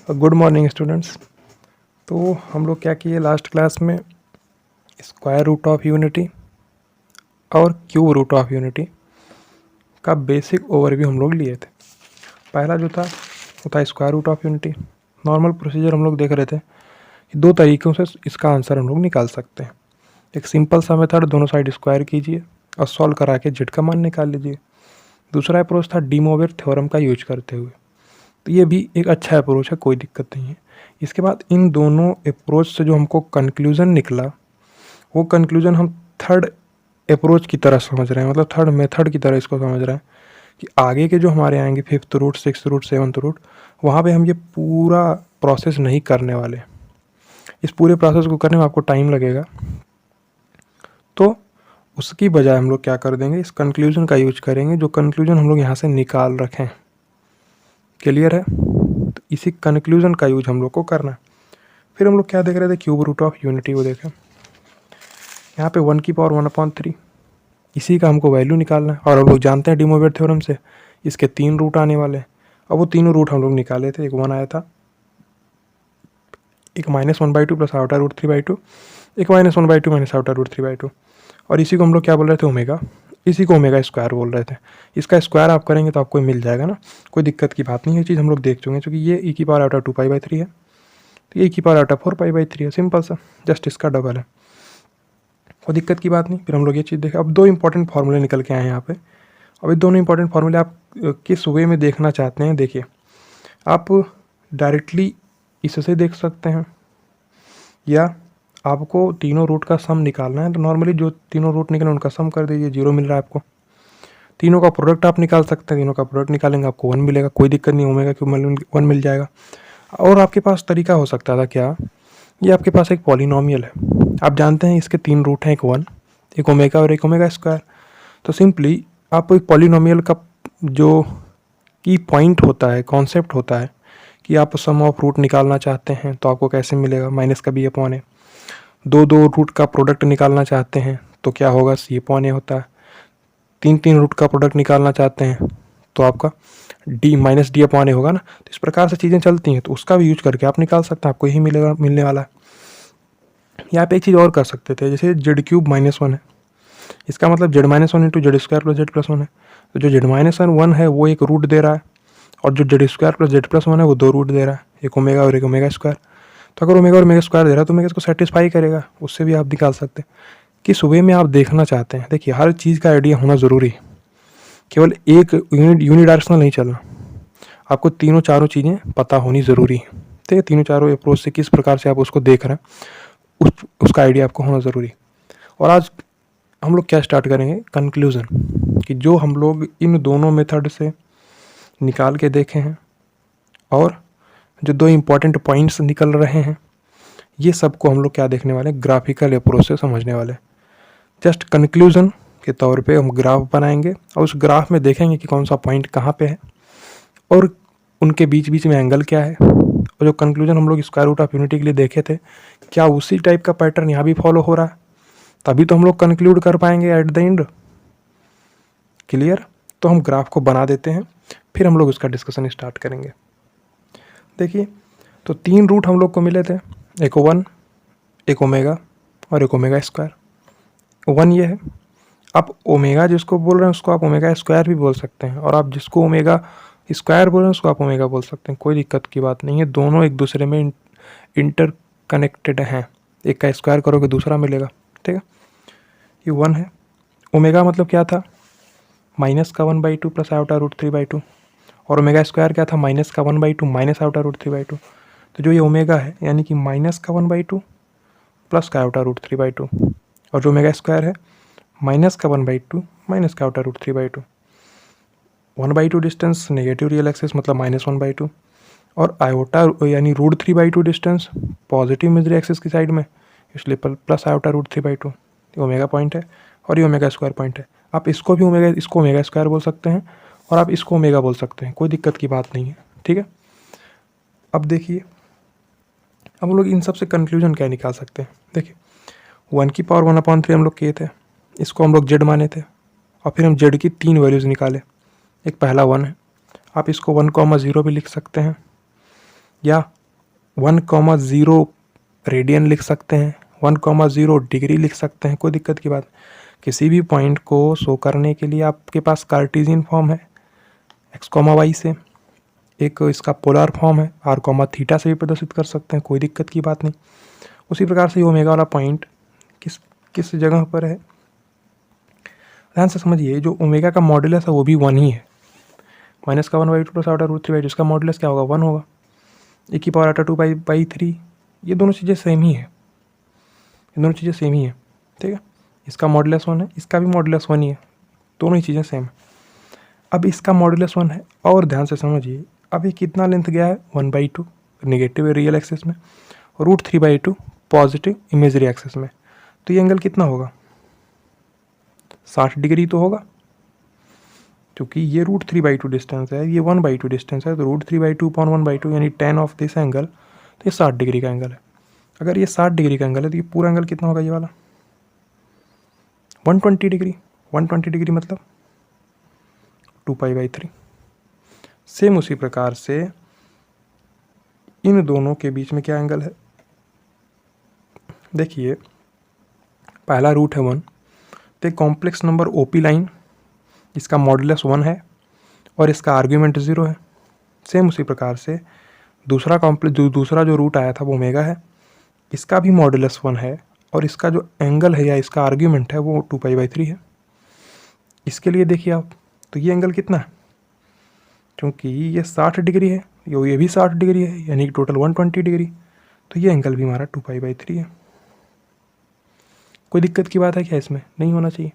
Good morning students. तो हम लोग क्या किए लास्ट क्लास में, स्क्वायर रूट ऑफ यूनिटी और क्यूब रूट ऑफ यूनिटी का बेसिक ओवरव्यू हम लोग लिए थे। पहला जो था वो था square root of unity. Normal procedure हम लोग देख रहे थे कि दो तरीक़ों से इसका आंसर हम लोग निकाल सकते हैं। एक सिंपल सा मेथड, दोनों साइड स्क्वायर कीजिए और सॉल्व करा के जेड का मान निकाल लीजिए। दूसरा अप्रोच था डी मोवियर थ्योरम का यूज करते हुए। तो ये भी एक अच्छा अप्रोच है, कोई दिक्कत नहीं है। इसके बाद इन दोनों अप्रोच से जो हमको कंक्लूज़न निकला, वो कंक्लूज़न हम थर्ड अप्रोच की तरह समझ रहे हैं, मतलब थर्ड मेथड की तरह इसको समझ रहे हैं कि आगे के जो हमारे आएंगे 5th root, 6th root, 7th root, वहाँ पे हम ये पूरा प्रोसेस नहीं करने वाले। इस पूरे प्रोसेस को करने में आपको टाइम लगेगा, तो उसकी बजाय हम लोग क्या कर देंगे, इस कंक्लूज़न का यूज करेंगे जो कंक्लूज़न हम लोग यहाँ से निकाल रखें। क्लियर है? तो इसी कंक्लूज़न का यूज हम लोग को करना है। फिर हम लोग क्या देख रहे थे, क्यूब रूट ऑफ यूनिटी को देखें। यहाँ पे 1/1/3 इसी का हमको वैल्यू निकालना है, और हम लोग जानते हैं डी मोवियर थ्योरम से इसके 3 रूट आने वाले हैं। अब वो तीनों रूट हम लोग निकाले थे। एक 1 आया था, एक -1/2 प्लस आउटर रूट 3/2, एक -1/2 माइनस आउटर रूट 3/2, और इसी को हम लोग क्या बोल रहे थे, ओमेगा। इसी को ओमेगा स्क्वायर बोल रहे थे। इसका स्क्वायर आप करेंगे तो आपको मिल जाएगा ना, कोई दिक्कत की बात नहीं है। ये चीज़ हम लोग देख चुके हैं, क्योंकि ये e⁻² 2π/3 है, तो ये e⁻² 4π/3 है। सिंपल सा, जस्ट इसका डबल है, कोई दिक्कत की बात नहीं। फिर हम लोग ये चीज़ देखें। अब दो इंपॉर्टेंट फार्मूले निकल के आए हैं यहाँ पे। अब ये दोनों इंपॉर्टेंट फार्मूले आप किस वे में देखना चाहते हैं, देखिए। आप डायरेक्टली इससे देख सकते हैं, या आपको तीनों रूट का सम निकालना है तो नॉर्मली जो तीनों रूट निकले उनका सम कर दीजिए, 0 मिल रहा है आपको। तीनों का प्रोडक्ट आप निकाल सकते हैं, तीनों का प्रोडक्ट निकालेंगे आपको 1 मिलेगा, कोई दिक्कत नहीं, ओमेगा क्यूब 1 मिल जाएगा। और आपके पास तरीका हो सकता था क्या, ये आपके पास एक पॉलिनोमियल है, आप जानते हैं इसके 3 रूट हैं, एक 1, एक ओमेगा और एक ओमेगा स्क्वायर। तो सिंपली आप एक पॉलिनोमियल का जो की पॉइंट होता है, कॉन्सेप्ट होता है कि आप सम ऑफ रूट निकालना चाहते हैं तो आपको कैसे मिलेगा, माइनस का b/a। दो रूट का प्रोडक्ट निकालना चाहते हैं तो क्या होगा, c/a होता है। 3 रूट का प्रोडक्ट निकालना चाहते हैं तो आपका d-d/a होगा ना। तो इस प्रकार से चीज़ें चलती हैं, तो उसका भी यूज करके आप निकाल सकते हैं, आपको यही मिलेगा, मिलने वाला है। यहाँ पे एक चीज़ और कर सकते थे, जैसे z³ -1 है, इसका मतलब z-1 into z² plus z+1 है। तो जो z-1 है वो एक रूट दे रहा है, और जो z² प्लस z+1 है वो 2 रूट दे रहा है, एक ओमेगा और एक ओमेगा स्क्वायर। तो अगर ओमेगा और ओमेगा स्क्वायर दे रहा है तो ओमेगा इसको सेटिस्फाई करेगा, उससे भी आप निकाल सकते हैं। किस वे में आप देखना चाहते हैं, देखिए हर चीज़ का आइडिया होना ज़रूरी है, केवल एक यूनिडायरेक्शनल नहीं चलना, आपको तीनों चारों चीज़ें पता होनी ज़रूरी है। ठीक है, तीनों चारों अप्रोच से किस प्रकार से आप उसको देख रहे हैं, उसका आइडिया आपको होना ज़रूरी। और आज हम लोग क्या स्टार्ट करेंगे, कंक्लूज़न, कि जो हम लोग इन दोनों मेथड से निकाल के देखे हैं और जो दो इम्पॉर्टेंट पॉइंट्स निकल रहे हैं, ये सबको हम लोग क्या देखने वाले हैं, ग्राफिकल अप्रोच से समझने वाले। जस्ट कंक्लूज़न के तौर पे हम ग्राफ बनाएंगे और उस ग्राफ में देखेंगे कि कौन सा पॉइंट कहाँ पे है और उनके बीच बीच में एंगल क्या है। और जो कंक्लूजन हम लोग स्क्वायर रूट ऑफ यूनिटी के लिए देखे थे, क्या उसी टाइप का पैटर्न यहाँ भी फॉलो हो रहा है, तभी तो हम लोग कंक्लूड कर पाएंगे एट द एंड। क्लियर? तो हम ग्राफ को बना देते हैं, फिर हम लोग उसका डिस्कशन स्टार्ट करेंगे। देखिए, तो 3 रूट हम लोग को मिले थे, एक 1, एक ओमेगा और एक ओमेगा स्क्वायर। 1 ये है। आप ओमेगा जिसको बोल रहे हैं उसको आप ओमेगा स्क्वायर भी बोल सकते हैं, और आप जिसको ओमेगा स्क्वायर बोल रहे हैं उसको आप ओमेगा बोल सकते हैं, कोई दिक्कत की बात नहीं है। दोनों एक दूसरे में इंटरकनेक्टेड हैं, एक का स्क्वायर करोगे दूसरा मिलेगा। ठीक है, ये 1 है। ओमेगा मतलब क्या था, माइनस का 1/2 प्लस आउटर रूट 3/2, और ओमेगा स्क्वायर क्या था, माइनस का 1/2 माइनस आउटर रूट 3/2। तो जो ये ओमेगा है यानी कि माइनस का 1/2 प्लस का आउटर रूट 3/2, और जो ओमेगा स्क्वायर है माइनस का 1/2 माइनस का outer root 3/2। 1/2 distance negative real axis मतलब -1/2, और आयोटा यानी root 3/2 distance positive imaginary axis की साइड में, इसलिए प्लस आयोटा रूट 3/2। ये ओमेगा पॉइंट है और ये ओमेगा स्क्वायर पॉइंट है। आप इसको भी ओमेगा, इसको ओमेगा स्क्वायर बोल सकते हैं और आप इसको ओमेगा बोल सकते हैं, कोई दिक्कत की बात नहीं है। ठीक है, अब देखिए, अब हम लोग इन सब से कंक्लूजन क्या निकाल सकते हैं। देखिए, 1/1/3 हम लोग किए थे, इसको हम लोग जेड माने थे, और फिर हम जेड की 3 वैल्यूज़ निकाले। एक पहला 1 है, आप इसको 1,0 भी लिख सकते हैं, या 1,0 रेडियन लिख सकते हैं, 1,0 डिग्री लिख सकते हैं, कोई दिक्कत की बात। किसी भी पॉइंट को शो करने के लिए आपके पास कार्टेशियन फॉर्म है x, y से, एक इसका पोलर फॉर्म है r, से भी प्रदर्शित कर सकते हैं, कोई दिक्कत की बात नहीं। उसी प्रकार से ये ओमेगा वाला पॉइंट किस किस जगह पर है, ध्यान से समझिए। जो ओमेगा का मॉडुलस है वो भी 1 ही है, -1/2 प्लस √3/2, इसका मॉडुलस क्या होगा, 1 होगा। e⁻²2π/3, ये दोनों चीज़ें सेम ही है, ये दोनों चीज़ें सेम ही है, ठीक है। इसका मॉडुलस 1 है, इसका भी मॉडुलस 1 ही है, दोनों ही चीज़ें सेम है। अब इसका मॉडुलस 1 है, और ध्यान से समझिए, अब ये कितना लेंथ गया है, 1/2 नेगेटिव रियल एक्सिस में, √3/2 पॉजिटिव इमेजरी एक्सिस में। तो ये एंगल कितना होगा, 60 डिग्री तो होगा, क्योंकि ये √3/2 डिस्टेंस है, ये 1/2 डिस्टेंस है, तो √3/2 अपॉन 1/2 यानी tan ऑफ दिस एंगल, तो ये 60 डिग्री का एंगल है। अगर ये 60 डिग्री का एंगल है तो ये पूरा एंगल कितना होगा, ये वाला 120 डिग्री। 120 डिग्री मतलब 2π/3। सेम उसी प्रकार से इन दोनों के बीच में क्या एंगल है, देखिए पहला रूट है 1, तो एक कॉम्प्लेक्स नंबर OP लाइन, इसका मॉडुलस 1 है और इसका आर्ग्यूमेंट 0 है। सेम उसी प्रकार से दूसरा जो रूट आया था वो ओमेगा है, इसका भी मॉडुलस 1 है और इसका जो एंगल है या इसका आर्ग्यूमेंट है वो 2π/3 है। इसके लिए देखिए आप, तो ये एंगल कितना है, क्योंकि ये 60 डिग्री है, ये भी 60 डिग्री है, यानी कि टोटल 120 डिग्री, तो ये एंगल भी हमारा 2π/3 है। कोई दिक्कत की बात है क्या, इसमें नहीं होना चाहिए।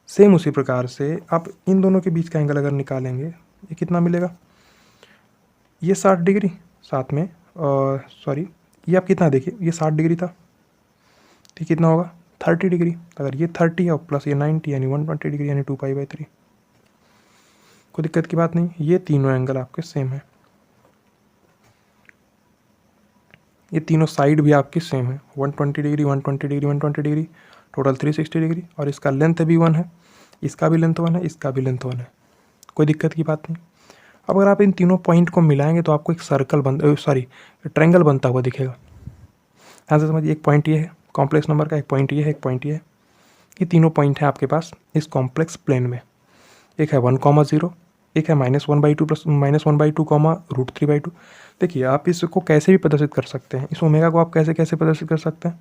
सेम उसी प्रकार से आप इन दोनों के बीच का एंगल अगर निकालेंगे, ये कितना मिलेगा, ये 60 डिग्री, साथ में सॉरी ये आप कितना देखिए, ये 60 डिग्री था, तो कितना होगा 30 डिग्री। अगर ये 30 है प्लस ये 90 यानी 120 डिग्री यानी 2π/3। कोई दिक्कत की बात नहीं, ये तीनों एंगल आपके सेम है, ये तीनों साइड भी आपकी सेम है, 120 degree 120 degree 120 degree, total 360 degree, और इसका लेंथ भी 1 है, इसका भी लेंथ 1 है, इसका भी लेंथ 1 है, कोई दिक्कत की बात नहीं। अब अगर आप इन तीनों पॉइंट को मिलाएंगे तो आपको एक ट्रायंगल बनता हुआ दिखेगा। ध्यान से समझिए, एक पॉइंट ये है कॉम्प्लेक्स नंबर का, एक पॉइंट ये है, एक पॉइंट ये है, ये तीनों पॉइंट है आपके पास इस कॉम्प्लेक्स प्लेन में। एक है 1,0, एक है -1/2 प्लस -1/2 √3/2। देखिए आप इसको कैसे भी प्रदर्शित कर सकते हैं, इस ओमेगा को आप कैसे कैसे प्रदर्शित कर सकते हैं,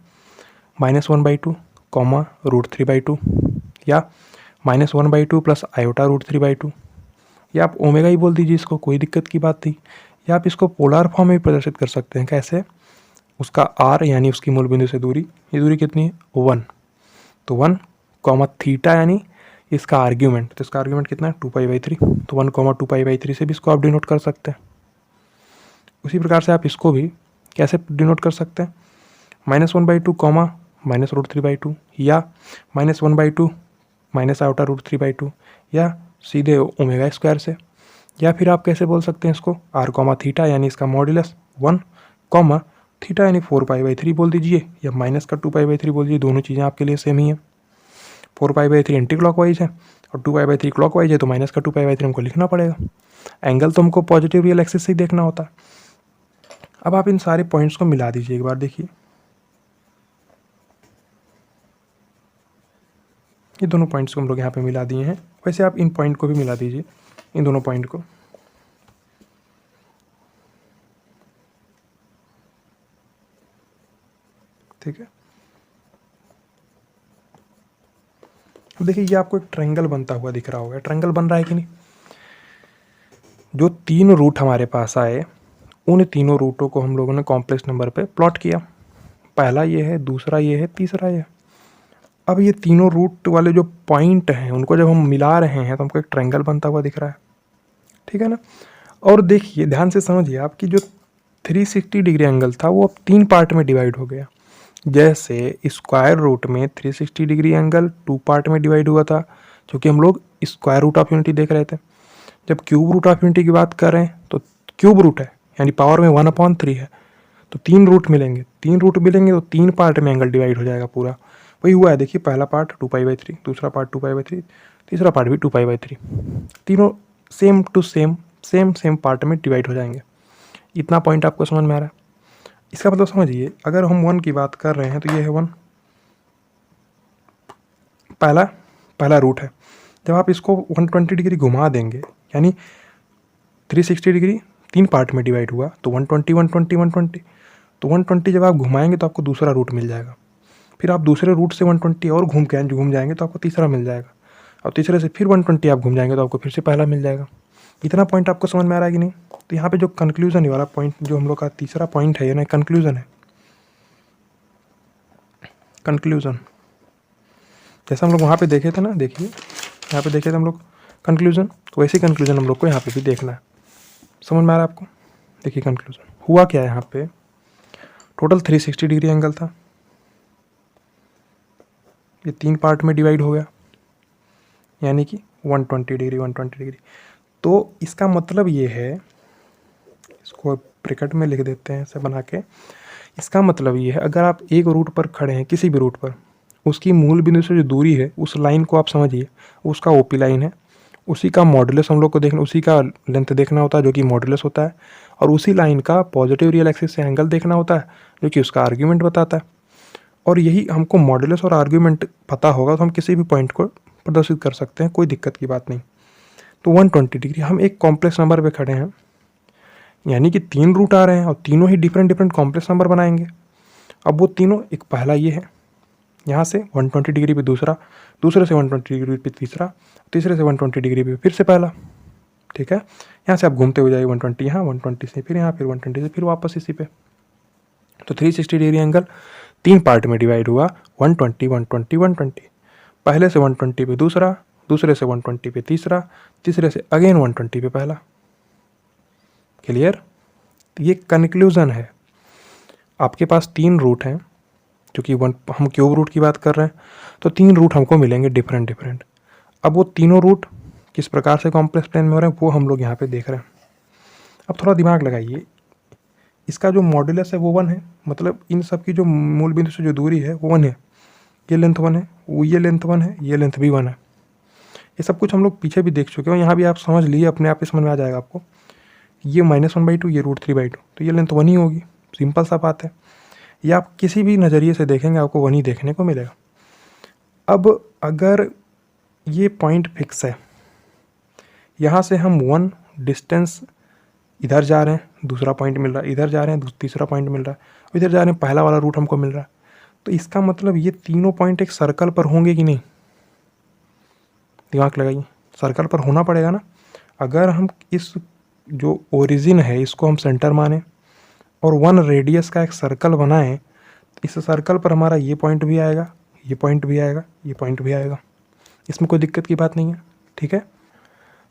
-1/2 √3/2, या -1/2 प्लस आयोटा √3/2, या आप ओमेगा ही बोल दीजिए इसको, कोई दिक्कत की बात नहीं। या आप इसको पोलर फॉर्म में भी प्रदर्शित कर सकते हैं, कैसे, उसका r यानी उसकी मूल बिंदु से दूरी, ये दूरी कितनी है 1, तो 1, थीटा यानी इसका आर्ग्यूमेंट, तो इसका आर्ग्यूमेंट कितना है 2π/3, तो 1, 2π/3 से भी इसको आप डिनोट कर सकते हैं। उसी प्रकार से आप इसको भी कैसे डिनोट कर सकते हैं, -1/2 -√3/2, या -1/2 आयोटा √3/2, या सीधे ओमेगा स्क्वायर से, या फिर आप कैसे बोल सकते हैं इसको r, थीटा यानी इसका मॉडुलस 1, थीटा यानी 4π/3 बोल दीजिए, या माइनस का 2π/3 बोल दीजिए, दोनों चीज़ें आपके लिए सेम ही है। 4π/3 एंटी क्लॉकवाइज है और 2π/3 क्लॉकवाइज है, तो माइनस का 2π/3 हमको लिखना पड़ेगा। एंगल तो हमको पॉजिटिव रियल एक्सिस से ही देखना होता है। अब आप इन सारे पॉइंट्स को मिला दीजिए एक बार, देखिए ये दोनों पॉइंट्स को हम लोग यहाँ पे मिला दिए हैं, वैसे आप इन पॉइंट को भी मिला दीजिए, इन दोनों पॉइंट को। ठीक है, अब देखिए ये आपको एक ट्रायंगल बनता हुआ दिख रहा होगा, ट्रायंगल बन रहा है कि नहीं। जो 3 रूट हमारे पास आए, उन तीनों रूटों को हम लोगों ने कॉम्प्लेक्स नंबर पे प्लॉट किया। पहला ये है, दूसरा ये है, तीसरा ये है। अब ये तीनों रूट वाले जो पॉइंट हैं उनको जब हम मिला रहे हैं तो हमको एक ट्रायंगल बनता हुआ दिख रहा है, ठीक है ना। और देखिए ध्यान से समझिए, आपकी जो 360 डिग्री एंगल था वो अब 3 पार्ट में डिवाइड हो गया। जैसे स्क्वायर रूट में 360 डिग्री एंगल 2 पार्ट में डिवाइड हुआ था, क्योंकि हम लोग स्क्वायर रूट ऑफ यूनिटी देख रहे थे। जब क्यूब रूट ऑफ यूनिटी की बात कर रहे हैं तो क्यूब रूट है, यानी पावर में 1/3 है, तो 3 रूट मिलेंगे, 3 रूट मिलेंगे तो 3 पार्ट में एंगल डिवाइड हो जाएगा पूरा। वही हुआ है, देखिए पहला पार्ट 2π/3, दूसरा पार्ट 2π/3, तीसरा पार्ट भी 2π/3, तीनों सेम टू सेम पार्ट में डिवाइड हो जाएंगे। इतना पॉइंट आपको समझ में आ रहा है। इसका मतलब समझिए, अगर हम 1 की बात कर रहे हैं तो ये है 1, पहला रूट है। जब आप इसको 120 डिग्री घुमा देंगे, यानी 360 डिग्री 3 पार्ट में डिवाइड हुआ, तो 120 120 120, तो 120 जब आप घुमाएंगे तो आपको दूसरा रूट मिल जाएगा। फिर आप दूसरे रूट से 120 और घूम जाएंगे तो आपको तीसरा मिल जाएगा, और तीसरे से फिर 120 आप घूम जाएंगे तो आपको फिर से पहला मिल जाएगा। इतना पॉइंट आपको समझ में आ रहा है कि नहीं? तो यहाँ पे जो कंक्लूजन वाला पॉइंट, जो हम लोग का तीसरा पॉइंट है, ये ना कंक्लूजन है। कंक्लूजन जैसा हम लोग वहाँ पे देखे थे ना, देखिए यहाँ पे देखे थे हम लोग कंक्लूजन, तो वैसे ही कंक्लूजन हम लोग को यहाँ पे भी देखना है। समझ में आ रहा है आपको? देखिए कंक्लूजन हुआ क्या है। यहाँ पे टोटल 360 डिग्री एंगल था, ये 3 पार्ट में डिवाइड हो गया, यानी कि 120 डिग्री 120 डिग्री। तो इसका मतलब ये है, इसको ब्रैकेट में लिख देते हैं ऐसे बना के। इसका मतलब ये है, अगर आप एक रूट पर खड़े हैं, किसी भी रूट पर, उसकी मूल बिंदु से जो दूरी है उस लाइन को आप समझिए, उसका ओपी लाइन है, उसी का मॉडुलस हम लोग को देखना, उसी का लेंथ देखना होता है जो कि मॉडुलस होता है, और उसी लाइन का पॉजिटिव रियल एक्सिस से एंगल देखना होता है जो कि उसका आर्ग्यूमेंट बताता है। और यही हमको मॉडुलस और आर्ग्यूमेंट पता होगा तो हम किसी भी पॉइंट को प्रदर्शित कर सकते हैं, कोई दिक्कत की बात नहीं। तो 120 डिग्री, हम एक कॉम्प्लेक्स नंबर पे खड़े हैं, यानी कि 3 रूट आ रहे हैं और तीनों ही डिफरेंट डिफरेंट कॉम्प्लेक्स नंबर बनाएंगे। अब वो तीनों, एक पहला ये है, यहाँ से 120 डिग्री पे दूसरा, दूसरे से 120 डिग्री पे तीसरा, तीसरे से 120 डिग्री पे फिर से पहला। ठीक है, यहाँ से आप घूमते हुए जाइए 120 यहाँ, 120 से फिर यहाँ, फिर 120 से फिर वापस इसी पे। तो 360 डिग्री एंगल 3 पार्ट में डिवाइड हुआ, 120 120 120। पहले से 120 पे दूसरा, दूसरे से 120 पे तीसरा, तीसरे से अगेन 120 पे पहला। क्लियर? ये कंक्लूजन है। आपके पास 3 रूट हैं, जो कि हम क्यूब रूट की बात कर रहे हैं, तो 3 रूट हमको मिलेंगे डिफरेंट डिफरेंट। अब वो तीनों रूट किस प्रकार से कॉम्प्लेक्स प्लेन में हो रहे हैं वो हम लोग यहाँ पे देख रहे हैं। अब थोड़ा दिमाग लगाइए, इसका जो मॉडुलस है वो 1 है, मतलब इन सब की जो मूल बिंदु से जो दूरी है वो 1 है। ये लेंथ 1 है, वो ये लेंथ 1 है, ये लेंथ भी 1 है। ये सब कुछ हम लोग पीछे भी देख चुके हो, यहाँ भी आप समझ लीजिए, अपने आप ही समझ में आ जाएगा आपको। ये -1/2, ये √3/2, तो ये लेंथ 1 ही होगी, सिंपल सा बात है। ये आप किसी भी नज़रिए से देखेंगे आपको 1 ही देखने को मिलेगा। अब अगर ये पॉइंट फिक्स है, यहाँ से हम 1 डिस्टेंस इधर जा रहे हैं, दूसरा पॉइंट मिल रहा है, इधर जा रहे हैं तीसरा पॉइंट मिल रहा है, इधर जा रहे हैं पहला वाला रूट हमको मिल रहा है, तो इसका मतलब ये तीनों पॉइंट एक सर्कल पर होंगे कि नहीं? दिमाग लगाइए, सर्कल पर होना पड़ेगा ना। अगर हम इस जो ओरिजिन है इसको हम सेंटर माने और 1 रेडियस का एक सर्कल बनाएं, इस सर्कल पर हमारा ये पॉइंट भी आएगा, ये पॉइंट भी आएगा, ये पॉइंट भी आएगा, इसमें कोई दिक्कत की बात नहीं है। ठीक है,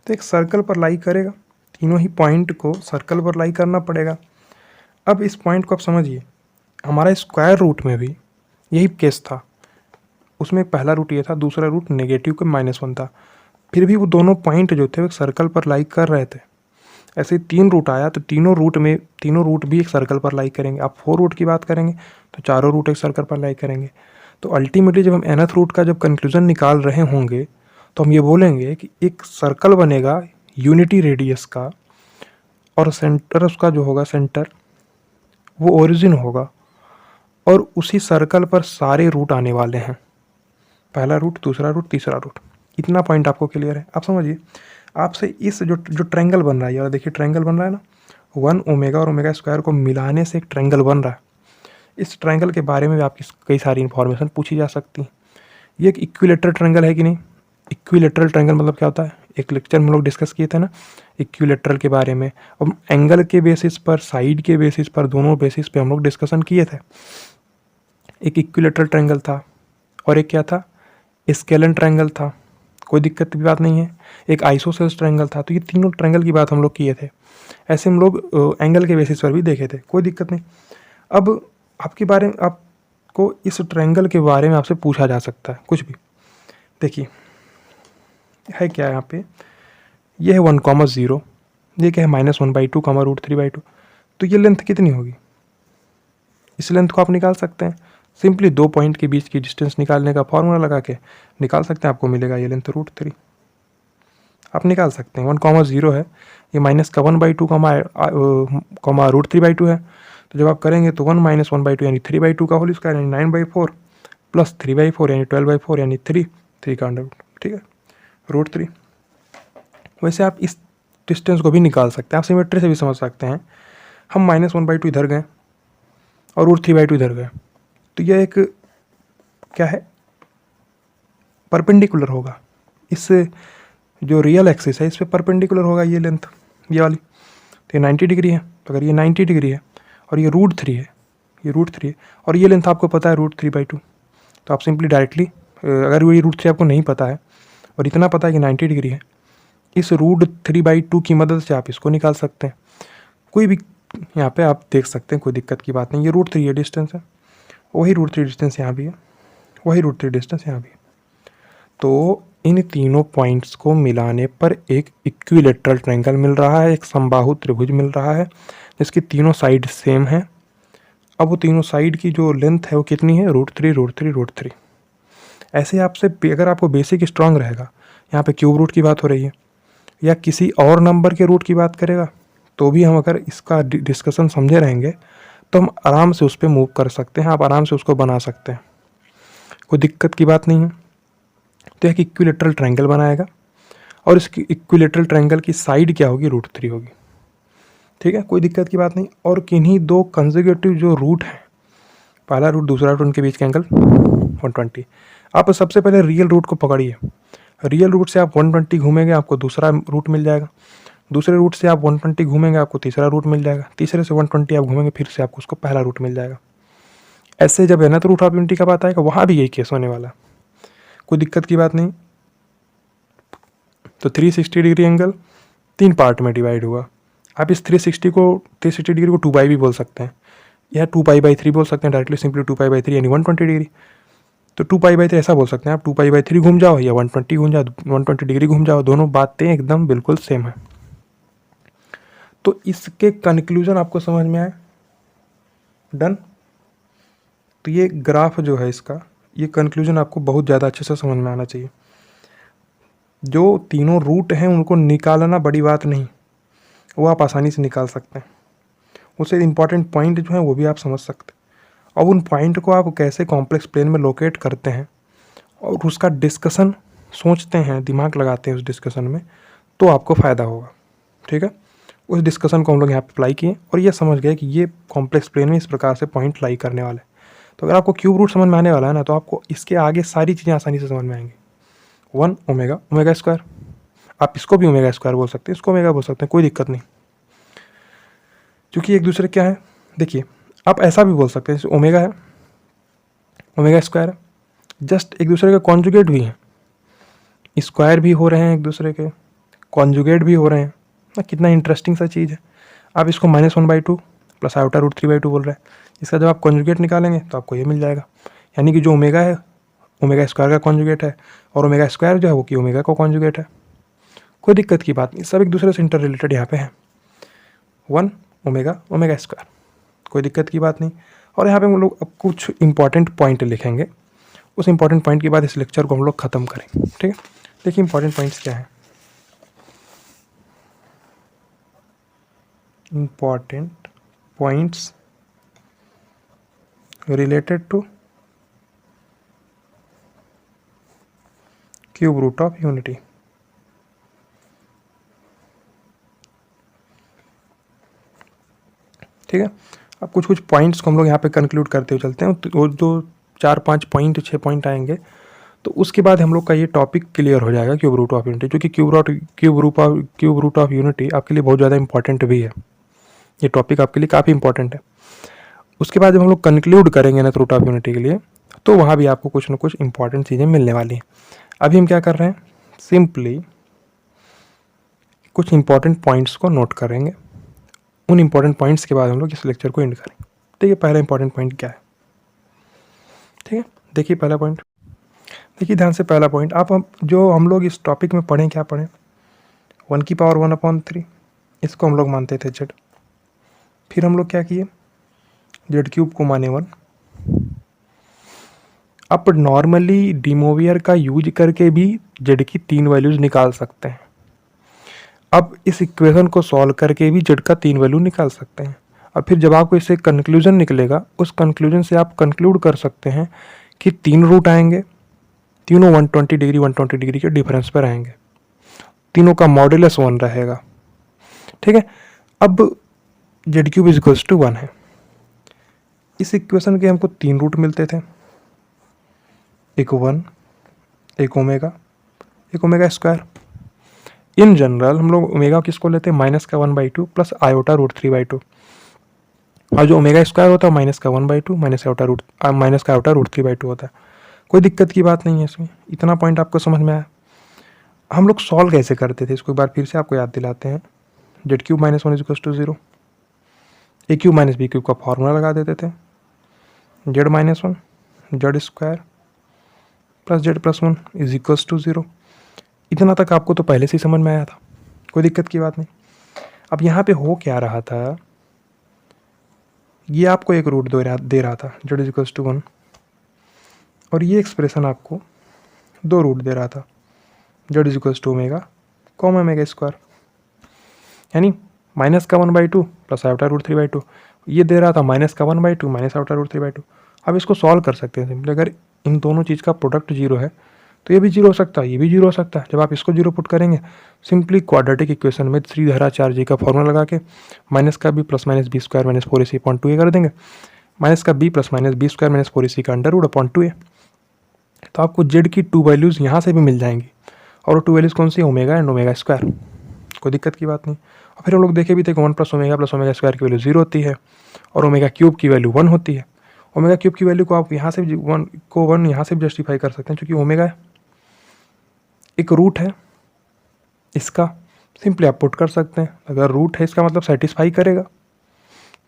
तो एक सर्कल पर लाई करेगा, तीनों ही पॉइंट को सर्कल पर लाई करना पड़ेगा। अब इस पॉइंट को आप समझिए, हमारा स्क्वायर रूट में भी यही केस था, उसमें पहला रूट ये था, दूसरा रूट नेगेटिव के -1 था, फिर भी वो दोनों पॉइंट जो थे वो एक सर्कल पर लाई कर रहे थे। ऐसे 3 रूट आया तो तीनों रूट भी एक सर्कल पर लाई करेंगे। आप 4 रूट की बात करेंगे तो चारों रूट एक सर्कल पर लाई करेंगे। तो अल्टीमेटली जब हम nth रूट का जब कंक्लूजन निकाल रहे होंगे तो हम ये बोलेंगे कि एक सर्कल बनेगा यूनिटी रेडियस का, और सेंटर उसका जो होगा, सेंटर वो ओरिजिन होगा, और उसी सर्कल पर सारे रूट आने वाले हैं, पहला रूट, दूसरा रूट, तीसरा रूट। इतना पॉइंट आपको क्लियर है? आप समझिए, आपसे इस जो ट्रायंगल बन रहा है, यार देखिए ट्रायंगल बन रहा है ना, 1 ओमेगा और ओमेगा स्क्वायर को मिलाने से एक ट्रायंगल बन रहा है। इस ट्रायंगल के बारे में भी आपकी कई सारी इन्फॉर्मेशन पूछी जा सकती है। ये एक इक्विलेटरल ट्रायंगल है कि नहीं? इक्विलेटरल ट्रायंगल मतलब क्या होता है? एक लेक्चर में हम लोग डिस्कस किए थे ना इक्विलेटरल के बारे में। अब एंगल के बेसिस पर, साइड के बेसिस पर, दोनों बेसिस पे हम लोग डिस्कशन किए थे। एक इक्विलेटरल ट्रायंगल था और एक क्या था? स्केलन ट्रायंगल था, कोई दिक्कत की बात नहीं है। एक आइसोसेल्स ट्रायंगल था। तो ये तीनों ट्रायंगल की बात हम लोग किए थे। ऐसे हम लोग एंगल के बेसिस पर भी देखे थे, कोई दिक्कत नहीं। अब आपके बारे में, आपको इस ट्रायंगल के बारे में आपसे पूछा जा सकता है कुछ भी। देखिए है क्या यहाँ पे, ये है 1,0, ये क्या है -1/2, √3/2। तो ये लेंथ कितनी होगी? इस लेंथ को आप निकाल सकते हैं, सिंपली 2 पॉइंट के बीच की डिस्टेंस निकालने का फॉर्मूला लगा के निकाल सकते हैं। आपको मिलेगा ये लेंथ √3, आप निकाल सकते हैं। 1,0 है, ये -1/2 √3/2 है, तो जब आप करेंगे तो 1 - 1/2 यानी 3/2 का होल स्क्वायर यानी 9/4 प्लस 3/4 यानी 12/4 यानी 3 का अंडर रूट, ठीक है, √3। वैसे आप इस डिस्टेंस को भी निकाल सकते हैं, आप सिमेट्री से भी समझ सकते हैं। हम -1/2 इधर गए और √3/2 इधर गए, तो यह एक क्या है, परपेंडिकुलर होगा, इस जो रियल एक्सिस है इस पे परपेंडिकुलर होगा ये लेंथ, ये वाली। तो ये 90 डिग्री है, तो अगर ये 90 डिग्री है और ये √3 है, ये √3 है और ये लेंथ आपको पता है √3/2, तो आप सिंपली डायरेक्टली, अगर ये √3 आपको नहीं पता है और इतना पता है कि 90 डिग्री है, इस √3/2 की मदद से आप इसको निकाल सकते हैं। कोई भी यहाँ पे आप देख सकते हैं, कोई दिक्कत की बात नहीं। ये √3 ये डिस्टेंस है, वही √3 डिस्टेंस यहाँ भी है, वही √3 डिस्टेंस यहाँ भी है। तो इन तीनों पॉइंट्स को मिलाने पर एक इक्विलेटरल ट्रायंगल मिल रहा है, एक समबाहु त्रिभुज मिल रहा है जिसकी तीनों साइड सेम है। अब वो तीनों साइड की जो लेंथ है वो कितनी है, √3 √3 √3। ऐसे आपसे अगर आपको बेसिक स्ट्रांग रहेगा, यहाँ पे क्यूब रूट की बात हो रही है या किसी और नंबर के रूट की बात करेगा, तो भी हम अगर इसका डिस्कशन समझे रहेंगे तो हम आराम से उस पर मूव कर सकते हैं, आप आराम से उसको बना सकते हैं, कोई दिक्कत की बात नहीं है। तो एक इक्विलेटरल ट्रायंगल बनाएगा और इस इक्विलेटरल ट्रायंगल की साइड क्या होगी, √3 होगी, ठीक है, कोई दिक्कत की बात नहीं। और किन्हीं दो कंसेक्यूटिव जो रूट हैं, पहला रूट दूसरा रूट, उनके बीच का एंगल 120। आप सबसे पहले रियल रूट को पकड़िए, रियल रूट से आप 120 घूमेंगे आपको दूसरा रूट मिल जाएगा, दूसरे रूट से आप 120 घूमेंगे आपको तीसरा रूट मिल जाएगा, तीसरे से 120 आप घूमेंगे फिर से आपको उसको पहला रूट मिल जाएगा। ऐसे जब nth रूट ऑफ यूनिटी का बात आएगा वहाँ भी यही केस होने वाला है, कोई दिक्कत की बात नहीं। तो 360 डिग्री एंगल 3 पार्ट में डिवाइड हुआ। आप इस 360 डिग्री को 2π भी बोल सकते हैं या 2π/3 बोल सकते हैं, डायरेक्टली सिंपली 2π/3 यानी 120 डिग्री। तो 2π/3 ऐसा बोल सकते हैं आप, 2π/3 घूम जाओ या 120 घूम जाओ, 120 डिग्री घूम जाओ, दोनों बातें एकदम बिल्कुल सेम है। तो इसके कंक्लूजन आपको समझ में आए, डन। तो ये ग्राफ जो है इसका, ये कंक्लूजन आपको बहुत ज़्यादा अच्छे से समझ में आना चाहिए। जो तीनों रूट हैं उनको निकालना बड़ी बात नहीं, वो आप आसानी से निकाल सकते हैं, उससे इम्पॉर्टेंट पॉइंट जो है वो भी आप समझ सकते हैं। अब उन पॉइंट को आप कैसे कॉम्प्लेक्स प्लेन में लोकेट करते हैं और उसका डिस्कशन सोचते हैं, दिमाग लगाते हैं उस डिस्कशन में, तो आपको फ़ायदा होगा, ठीक है। उस डिस्कशन को हम लोग यहाँ पे अप्लाई किए और ये समझ गए कि ये कॉम्प्लेक्स प्लेन में इस प्रकार से पॉइंट लाई करने वाले। तो अगर आपको क्यूब रूट समझ में आने वाला है ना, तो आपको इसके आगे सारी चीज़ें आसानी से समझ में आएंगी। 1 ओमेगा स्क्वायर, आप इसको भी ओमेगा स्क्वायर बोल सकते हैं, इसको ओमेगा बोल सकते हैं, कोई दिक्कत नहीं, क्योंकि एक दूसरे क्या है। देखिए आप ऐसा भी बोल सकते हैं, जैसे ओमेगा है, ओमेगा स्क्वायर है, जस्ट एक दूसरे के कॉन्जुगेट भी हैं, स्क्वायर भी हो रहे हैं एक दूसरे के, कॉन्जुगेट भी हो रहे हैं ना, कितना इंटरेस्टिंग सा चीज़ है। आप इसको -1/2 प्लस आउटर √3/2 बोल रहे हैं, इसका जब आप कॉन्जुगेट निकालेंगे तो आपको ये मिल जाएगा, यानी कि जो ओमेगा है ओमेगा स्क्वायर का कॉन्जुगेट है और ओमेगा स्क्वायर जो है वो कि ओमेगा का कॉन्जुगेट है, कोई दिक्कत की बात नहीं, सब एक दूसरे से इंटर रिलेटेड यहाँ पे है। 1 ओमेगा स्क्वायर, कोई दिक्कत की बात नहीं। और यहाँ पे हम लोग अब कुछ इंपॉर्टेंट पॉइंट लिखेंगे, उस इंपॉर्टेंट पॉइंट के बाद इस लेक्चर को हम लोग ख़त्म करेंगे, ठीक है। देखिए इंपॉर्टेंट पॉइंट्स क्या हैं, important points related to cube root of unity. ठीक है, अब कुछ कुछ पॉइंट्स को हम लोग यहाँ पे कंक्लूड करते हुए चलते हैं, तो जो 4-5 पॉइंट 6 पॉइंट आएंगे तो उसके बाद हम लोग का ये टॉपिक क्लियर हो जाएगा क्यूब रूट ऑफ यूनिटी, क्योंकि क्यूब रूट ऑफ यूनिटी आपके लिए बहुत ज़्यादा इंपॉर्टेंट भी है, ये टॉपिक आपके लिए काफ़ी इंपॉर्टेंट है। उसके बाद जब हम लोग कंक्लूड करेंगे ना रूट ऑफ यूनिटी के लिए, तो वहाँ भी आपको कुछ ना कुछ इंपॉर्टेंट चीज़ें मिलने वाली हैं। अभी हम क्या कर रहे हैं, सिंपली कुछ इंपॉर्टेंट पॉइंट्स को नोट करेंगे, उन इंपॉर्टेंट पॉइंट्स के बाद हम लोग इस लेक्चर को एंड करेंगे। देखिए पहला इंपॉर्टेंट पॉइंट क्या है, ठीक है। देखिए पहला पॉइंट, देखिए ध्यान से पहला पॉइंट, आप जो हम लोग इस टॉपिक में पढ़ें, क्या पढ़ें, 1/1/3 इसको हम लोग मानते थे z, फिर हम लोग क्या किए, z³ को माने 1। अब नॉर्मली डिमोवियर का यूज करके भी z की 3 वैल्यूज निकाल सकते हैं। अब इस इक्वेशन को सॉल्व करके भी z का 3 वैल्यू निकाल सकते हैं। और फिर जब आपको इससे कंक्लूजन निकलेगा, उस कंक्लूजन से आप कंक्लूड कर सकते हैं कि 3 रूट आएंगे, तीनों 120 डिग्री 120 डिग्री के डिफरेंस पर आएंगे, तीनों का मॉड्यूलस 1 रहेगा। ठीक है, अब Z cube is equals to 1 है। इस इक्वेशन के हमको 3 रूट मिलते थे, एक 1, एक ओमेगा, एक ओमेगा स्क्वायर। इन जनरल हम लोग ओमेगा किसको लेते हैं, माइनस का 1/2 प्लस आयोटा रूट 3/2, और जो ओमेगा स्क्वायर होता है माइनस का 1/2 माइनस का आयोटा रूट 3/2 होता है। कोई दिक्कत की बात नहीं है इसमें, इतना पॉइंट आपको समझ में आया। हम लोग सॉल्व कैसे करते थे इसको एक बार फिर से आपको याद दिलाते हैं। Z cube minus 1 is equal to 0, A cube minus B cube का फॉर्मूला लगा देते थे, Z minus 1 Z square plus Z plus 1 is equals to 0। इतना तक आपको तो पहले से ही समझ में आया था, कोई दिक्कत की बात नहीं। अब यहाँ पे हो क्या रहा था, ये आपको एक रूट दे रहा था जेड इज इक्वल्स टू 1, और ये एक्सप्रेशन आपको 2 रूट दे रहा था Z is equals to omega comma omega square, यानी माइनस का 1/2 प्लस आयोटा रूट 3/2, ये दे रहा था माइनस का 1/2 माइनस आयोटा रूट 3/2। अब इसको सॉल्व कर सकते हैं सिंपली, अगर इन दोनों चीज़ का प्रोडक्ट 0 है तो ये भी 0 हो सकता है, ये भी 0 हो सकता है। जब आप इसको 0 पुट करेंगे, सिंपली क्वाड्रेटिक इक्वेशन में श्रीधराचार्य जी का फॉर्मूला लगा के माइनस का B plus minus B square minus 4ac upon 2a कर देंगे, माइनस का B plus minus B square minus 4ac का अंडर रूट अपॉन 2a। तो आपको जेड की 2 वैल्यूज़ यहाँ से भी मिल जाएंगी, और वो 2 वैल्यूज़ कौन सी, ओमेगा एंड ओमेगा स्क्वायर, कोई दिक्कत की बात नहीं। और फिर हम लोग देखे भी थे कि 1 प्लस ओमेगा स्क्वायर की वैल्यू 0 होती है, और ओमेगा क्यूब की वैल्यू 1 होती है। ओमेगा क्यूब की वैल्यू को आप यहाँ से भी 1 यहाँ से भी जस्टिफाई कर सकते हैं, क्योंकि ओमेगा एक रूट है, इसका सिंपली आप पुट कर सकते हैं। अगर रूट है इसका मतलब सेटिस्फाई करेगा,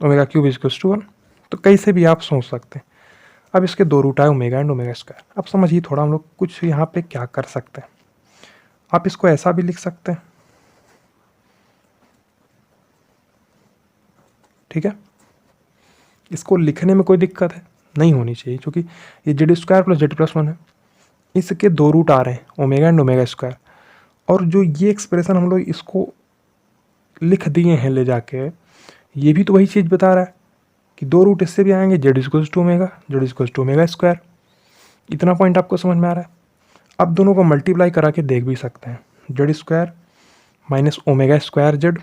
omega cube is equals to 1, तो कैसे भी आप सोच सकते हैं। अब इसके 2 रूट आए, ओमेगा एंड ओमेगा स्क्वायर। अब समझिए थोड़ा हम लोग कुछ यहाँ पे क्या कर सकते हैं। आप इसको ऐसा भी लिख सकते हैं, ठीक है, इसको लिखने में कोई दिक्कत है नहीं होनी चाहिए, क्योंकि ये Z square plus Z plus 1 है, इसके 2 रूट आ रहे हैं, ओमेगा एंड ओमेगा स्क्वायर। और जो ये एक्सप्रेशन हम लोग इसको लिख दिए हैं ले जाके, ये भी तो वही चीज़ बता रहा है कि 2 रूट इससे भी आएंगे, Z equals to omega, Z equals to omega square. इतना पॉइंट आपको समझ में आ रहा है। अब दोनों को मल्टीप्लाई करा के देख भी सकते हैं, Z square minus omega square Z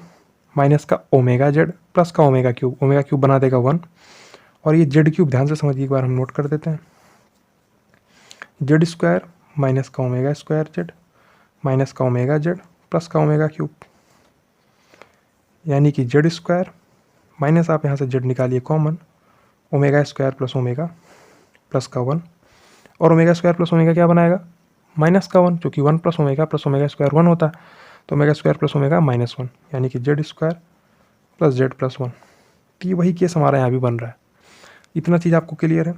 minus का ओमेगा जेड प्लस का ओमेगा क्यूब बना देगा 1, और ये जेड क्यूब ध्यान से समझिए, एक बार हम नोट कर देते हैं, जेड स्क्वायर माइनस का ओमेगा स्क्वायर जेड माइनस का ओमेगा जेड प्लस का ओमेगा क्यूब, यानी कि जेड स्क्वायर माइनस आप यहाँ से जेड निकालिए common, omega square plus omega plus का 1, और ओमेगा स्क्वायर प्लस ओमेगा क्या बनाएगा, माइनस का 1, क्योंकि 1 प्लस ओमेगा स्क्वायर 1 होता है, तो ओमेगा स्क्वायर प्लस ओमेगा -1, यानी कि Z square plus Z plus 1। तो ये वही केस हमारा यहाँ भी बन रहा है। इतना चीज़ आपको क्लियर है,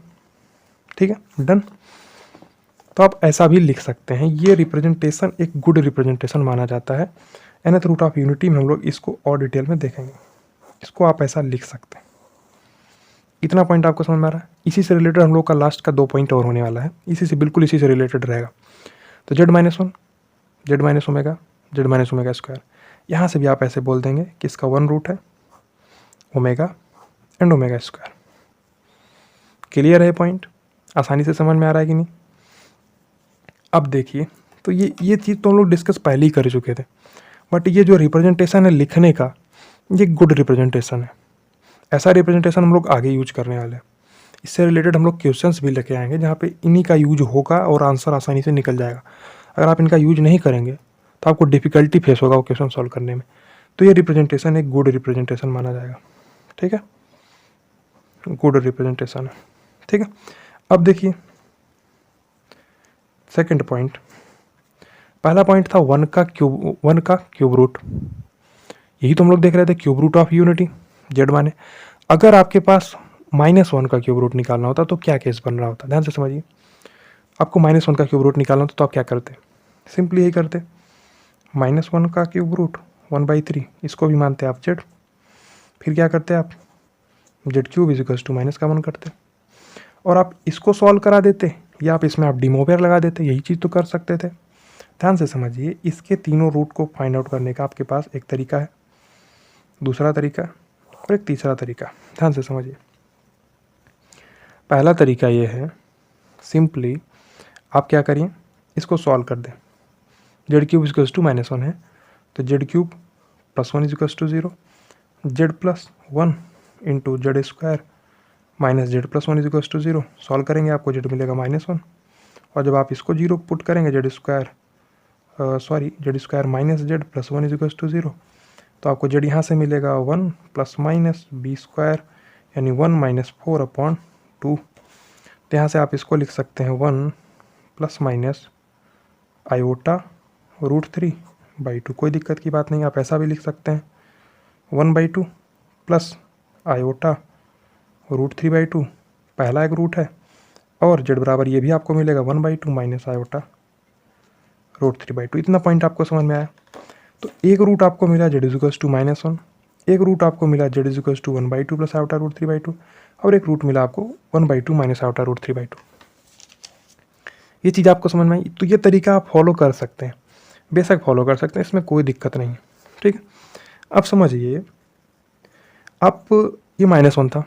ठीक है, डन। तो आप ऐसा भी लिख सकते हैं, ये रिप्रेजेंटेशन एक गुड रिप्रेजेंटेशन माना जाता है। nth रूट ऑफ यूनिटी में हम लोग इसको और डिटेल में देखेंगे, इसको आप ऐसा लिख सकते हैं। इतना पॉइंट आपको समझ में आ रहा है। इसी से रिलेटेड हम लोग का लास्ट का 2 पॉइंट और होने वाला है, इसी से बिल्कुल इसी से रिलेटेड रहेगा। तो Z minus 1 Z minus omega square, यहाँ से भी आप ऐसे बोल देंगे कि इसका 1 रूट है omega and omega square. Clear है पॉइंट, आसानी से समझ में आ रहा है कि नहीं। अब देखिए, तो ये चीज़ तो हम लोग डिस्कस पहले ही कर चुके थे, बट ये जो रिप्रेजेंटेशन है लिखने का, ये गुड रिप्रेजेंटेशन है। ऐसा रिप्रेजेंटेशन हम लोग आगे यूज करने वाले हैं। इससे रिलेटेड हम लोग क्वेश्चंस भी लेके आएंगे, जहाँ पे इन्हीं का यूज होगा और आंसर आसानी से निकल जाएगा। अगर आप इनका यूज नहीं करेंगे तो आपको डिफ़िकल्टी फेस होगा वो क्वेश्चन सॉल्व करने में। तो ये रिप्रेजेंटेशन एक गुड रिप्रेजेंटेशन माना जाएगा, ठीक है, गुड रिप्रेजेंटेशन है, ठीक है। अब देखिए सेकंड पॉइंट, पहला पॉइंट था 1 का क्यूब रूट, यही तो हम लोग देख रहे थे, cube root of unity Z माने। अगर आपके पास -1 का क्यूब रूट निकालना होता तो क्या केस बन रहा होता, ध्यान से समझिए। आपको -1 का क्यूब रूट निकालना होता तो आप क्या करते, सिंपली यही करते, -1 का क्यूब रूट 1/3, इसको भी मानते आप जेड, फिर क्या करते आप, Z cube is equals to minus का 1 करते, और आप इसको सॉल्व करा देते, या आप इसमें आप डिमोवेर लगा देते, यही चीज़ तो कर सकते थे। ध्यान से समझिए, इसके तीनों रूट को फाइंड आउट करने का आपके पास एक तरीका है, दूसरा तरीका और एक तीसरा तरीका, ध्यान से समझिए। पहला तरीका ये है, सिंपली आप क्या करिए, इसको सॉल्व कर दें। जेड क्यूब इक्वल्स टू -1 है, तो Z cube plus 1 equals to 0, Z plus 1 into Z square minus Z plus 1 equals to 0। Solve करेंगे आपको जेड मिलेगा -1, और जब आप इसको 0 पुट करेंगे Z square minus Z plus 1 equals to 0, तो आपको जेड यहाँ से मिलेगा 1 प्लस माइनस बी स्क्वायर यानी 1 माइनस 4/2। तो यहाँ से आप इसको लिख सकते हैं 1 प्लस माइनस आयोटा √3/2। कोई दिक्कत की बात नहीं, आप ऐसा भी लिख सकते हैं 1/2 प्लस आयोटा √3/2, पहला एक रूट है, और जेड बराबर ये भी आपको मिलेगा 1/2 माइनस आयोटा √3/2। इतना पॉइंट आपको समझ में आया। तो एक रूट आपको मिला जेड इक्वल्स टू -1, एक रूट आपको मिला Z equals to 1/2 plus iota √3/2, और एक रूट मिला आपको 1/2 माइनस आयोटा √3/2। ये चीज़ आपको समझ में आई। तो ये तरीका आप फॉलो कर सकते हैं, बेशक फॉलो कर सकते हैं, इसमें कोई दिक्कत नहीं है। ठीक है, अब समझिए, आप ये -1 था,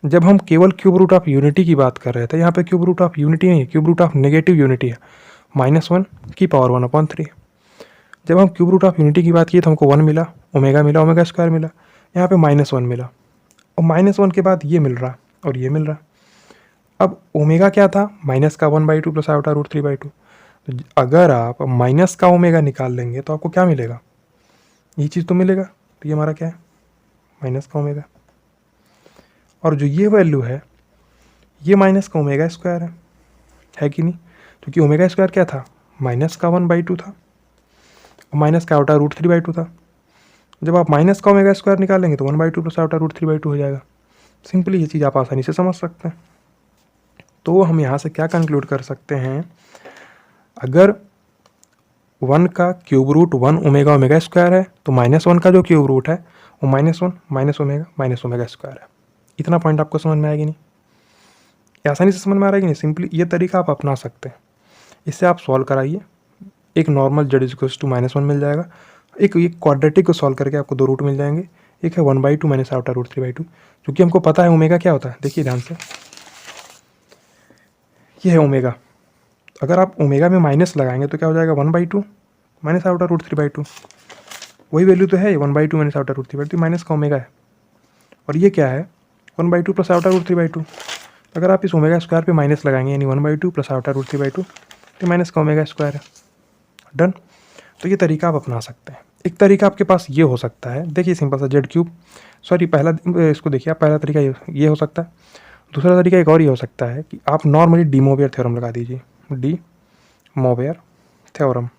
जब हम केवल क्यूब रूट ऑफ यूनिटी की बात कर रहे थे, यहाँ पे क्यूब रूट ऑफ यूनिटी नहीं है, cube root of negative unity है, -1 की पावर 1/3। जब हम क्यूब रूट ऑफ यूनिटी की बात की तो हमको 1 मिला, ओमेगा स्क्वायर मिला, यहाँ पे -1 मिला, और -1 के बाद ये मिल रहा और ये मिल रहा। अब ओमेगा क्या था, माइनस का 1/2 प्लस आयोटा √3/2। तो अगर आप माइनस का ओमेगा निकाल लेंगे तो आपको क्या मिलेगा, ये चीज़ तो मिलेगा। तो ये हमारा क्या है, माइनस का ओमेगा, और जो ये वैल्यू है ये माइनस का ओमेगा स्क्वायर है कि नहीं, क्योंकि ओमेगा स्क्वायर क्या था, माइनस का 1/2 था, और माइनस का आयोटा √3/2 था। जब आप माइनस का ओमेगा स्क्वायर निकालेंगे तो 1/2 प्लस आयोटा √3/2 हो जाएगा। सिंपली ये चीज़ आप आसानी से समझ सकते हैं। तो हम यहाँ से क्या कंक्लूड कर सकते हैं, अगर 1 का क्यूब रूट 1 ओमेगा स्क्वायर है, तो -1 का जो क्यूब रूट है वो -1 माइनस ओमेगा स्क्वायर है। इतना पॉइंट आपको समझ में आएगी नहीं, ये आसानी से समझ में आ रहा है कि नहीं। सिंपली ये तरीका आप अपना सकते हैं, इससे आप सॉल्व कराइए, एक नॉर्मल जेड इक्वल्स टू -1 मिल जाएगा, एक क्वाड्रेटिक को सॉल्व करके आपको 2 रूट मिल जाएंगे, एक है 1/2 माइनस आयोटा √3/2, क्योंकि हमको पता है ओमेगा क्या होता है। देखिए ध्यान से, ये है ओमेगा, अगर आप ओमेगा में माइनस लगाएंगे तो क्या हो जाएगा, 1/2 माइनस आयोटा √3/2, वही वैल्यू तो है 1/2 माइनस आयोटा √3/2, माइनस का ओमेगा है। और ये क्या है, 1/2 प्लस आयोटा √3/2। अगर आप इस ओमेगा स्क्वायर पे माइनस लगाएंगे यानी 1/2 प्लस आयोटा √3/2, तो माइनस का ओमेगा स्क्वायर है। डन। तो ये तरीका आप अपना सकते हैं। एक तरीका आपके पास ये हो सकता है, देखिए सिंपल सा जेड क्यूब, पहला इसको देखिए आप, पहला तरीका ये हो सकता है। दूसरा तरीका एक और ये हो सकता है कि आप नॉर्मली डी मोवियर थ्योरम लगा दीजिए, डी मोवियर थ्योरम,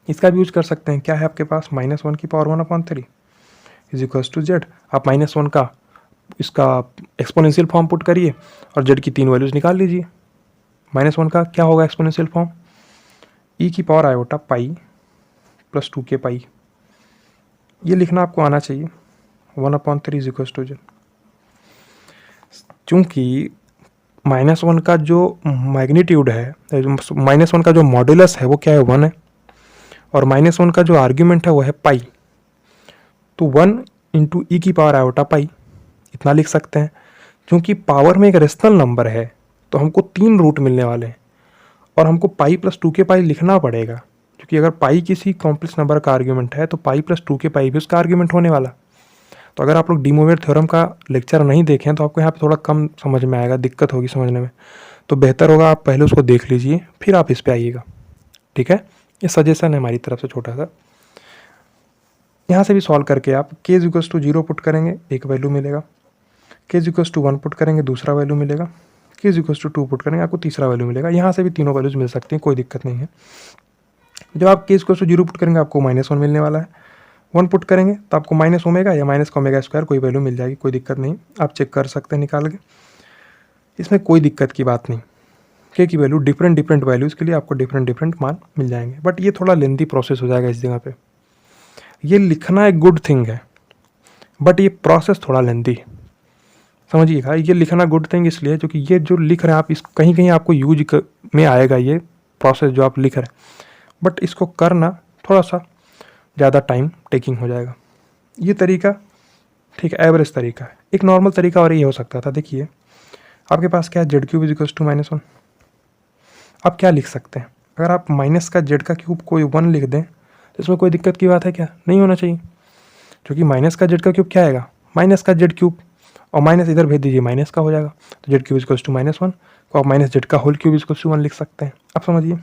इसका भी यूज कर सकते हैं। क्या है आपके पास, -1 की power 1/3 is equals to Z. आप -1 का इसका एक्सपोनेंशियल फॉर्म पुट करिए और जेड की 3 वैल्यूज निकाल लीजिए। -1 का क्या होगा एक्सपोनेंशियल फॉर्म, ई की power iota pi plus 2k पाई, ये लिखना आपको आना चाहिए, 1/3 इज इक्वल्स टू जेड। चूँकि -1 का जो मैग्नीट्यूड है, -1 का जो मॉड्यूलस है वो क्या है, 1 है, और -1 का जो आर्ग्यूमेंट है वो है पाई, तो 1 इंटू ई की पावर आयोटा पाई, इतना लिख सकते हैं। क्योंकि पावर में एक रेशनल नंबर है तो हमको 3 रूट मिलने वाले हैं, और हमको पाई प्लस 2k पाई लिखना पड़ेगा, क्योंकि अगर पाई किसी कॉम्प्लेक्स नंबर का आर्ग्यूमेंट है तो पाई प्लस 2k पाई भी उसका आर्ग्यूमेंट होने वाला। तो अगर आप लोग डी मोवियर थ्योरम का लेक्चर नहीं देखें तो आपको यहाँ पे थोड़ा कम समझ में आएगा, दिक्कत होगी समझने में, तो बेहतर होगा आप पहले उसको देख लीजिए फिर आप इस पर आइएगा। ठीक है, ये सजेशन है हमारी तरफ से छोटा सा। यहाँ से भी सॉल्व करके आप k इक्वल्स टू 0 पुट करेंगे, एक वैल्यू मिलेगा, k इक्वल्स टू 1 पुट करेंगे, दूसरा वैल्यू मिलेगा, k इक्वल्स टू 2 पुट करेंगे, आपको तीसरा वैल्यू मिलेगा। यहाँ से भी तीनों वैल्यूज मिल सकती हैं, कोई दिक्कत नहीं है। जब आप k इक्वल्स टू 0 पुट करेंगे आपको -1 मिलने वाला है, 1 पुट करेंगे तो आपको माइनस ओमेगा या माइनस का ओमेगा स्क्वायर कोई वैल्यू मिल जाएगी, कोई दिक्कत नहीं, आप चेक कर सकते हैं निकाल के, इसमें कोई दिक्कत की बात नहीं। k की वैल्यू डिफरेंट वैल्यूज़ के लिए आपको डिफरेंट मान मिल जाएंगे, बट ये थोड़ा लेंथी प्रोसेस हो जाएगा इस जगह पे। ये लिखना एक गुड थिंग है, बट ये प्रोसेस थोड़ा लेंथी है, समझिएगा। ये लिखना गुड थिंग इसलिए क्योंकि ये जो लिख रहे हैं आप, इस कहीं कहीं आपको यूज में आएगा ये प्रोसेस जो आप लिख रहे हैं, बट इसको करना थोड़ा सा ज़्यादा टाइम टेकिंग हो जाएगा। ये तरीका ठीक है, एवरेज तरीका है। एक नॉर्मल तरीका और ये हो सकता था, देखिए आपके पास क्या है, Z cube is equals to -1। आप क्या लिख सकते हैं, अगर आप माइनस का जेड का क्यूब कोई 1 लिख दें तो इसमें कोई दिक्कत की बात है क्या? नहीं होना चाहिए, क्योंकि माइनस का जेड का क्यूब क्या आएगा, माइनस का जेड क्यूब, और माइनस इधर भेज दीजिए माइनस का हो जाएगा, तो Z cube is equals to -1 को आप माइनस जेड का whole cube is equals to 1 लिख सकते हैं। आप समझिए,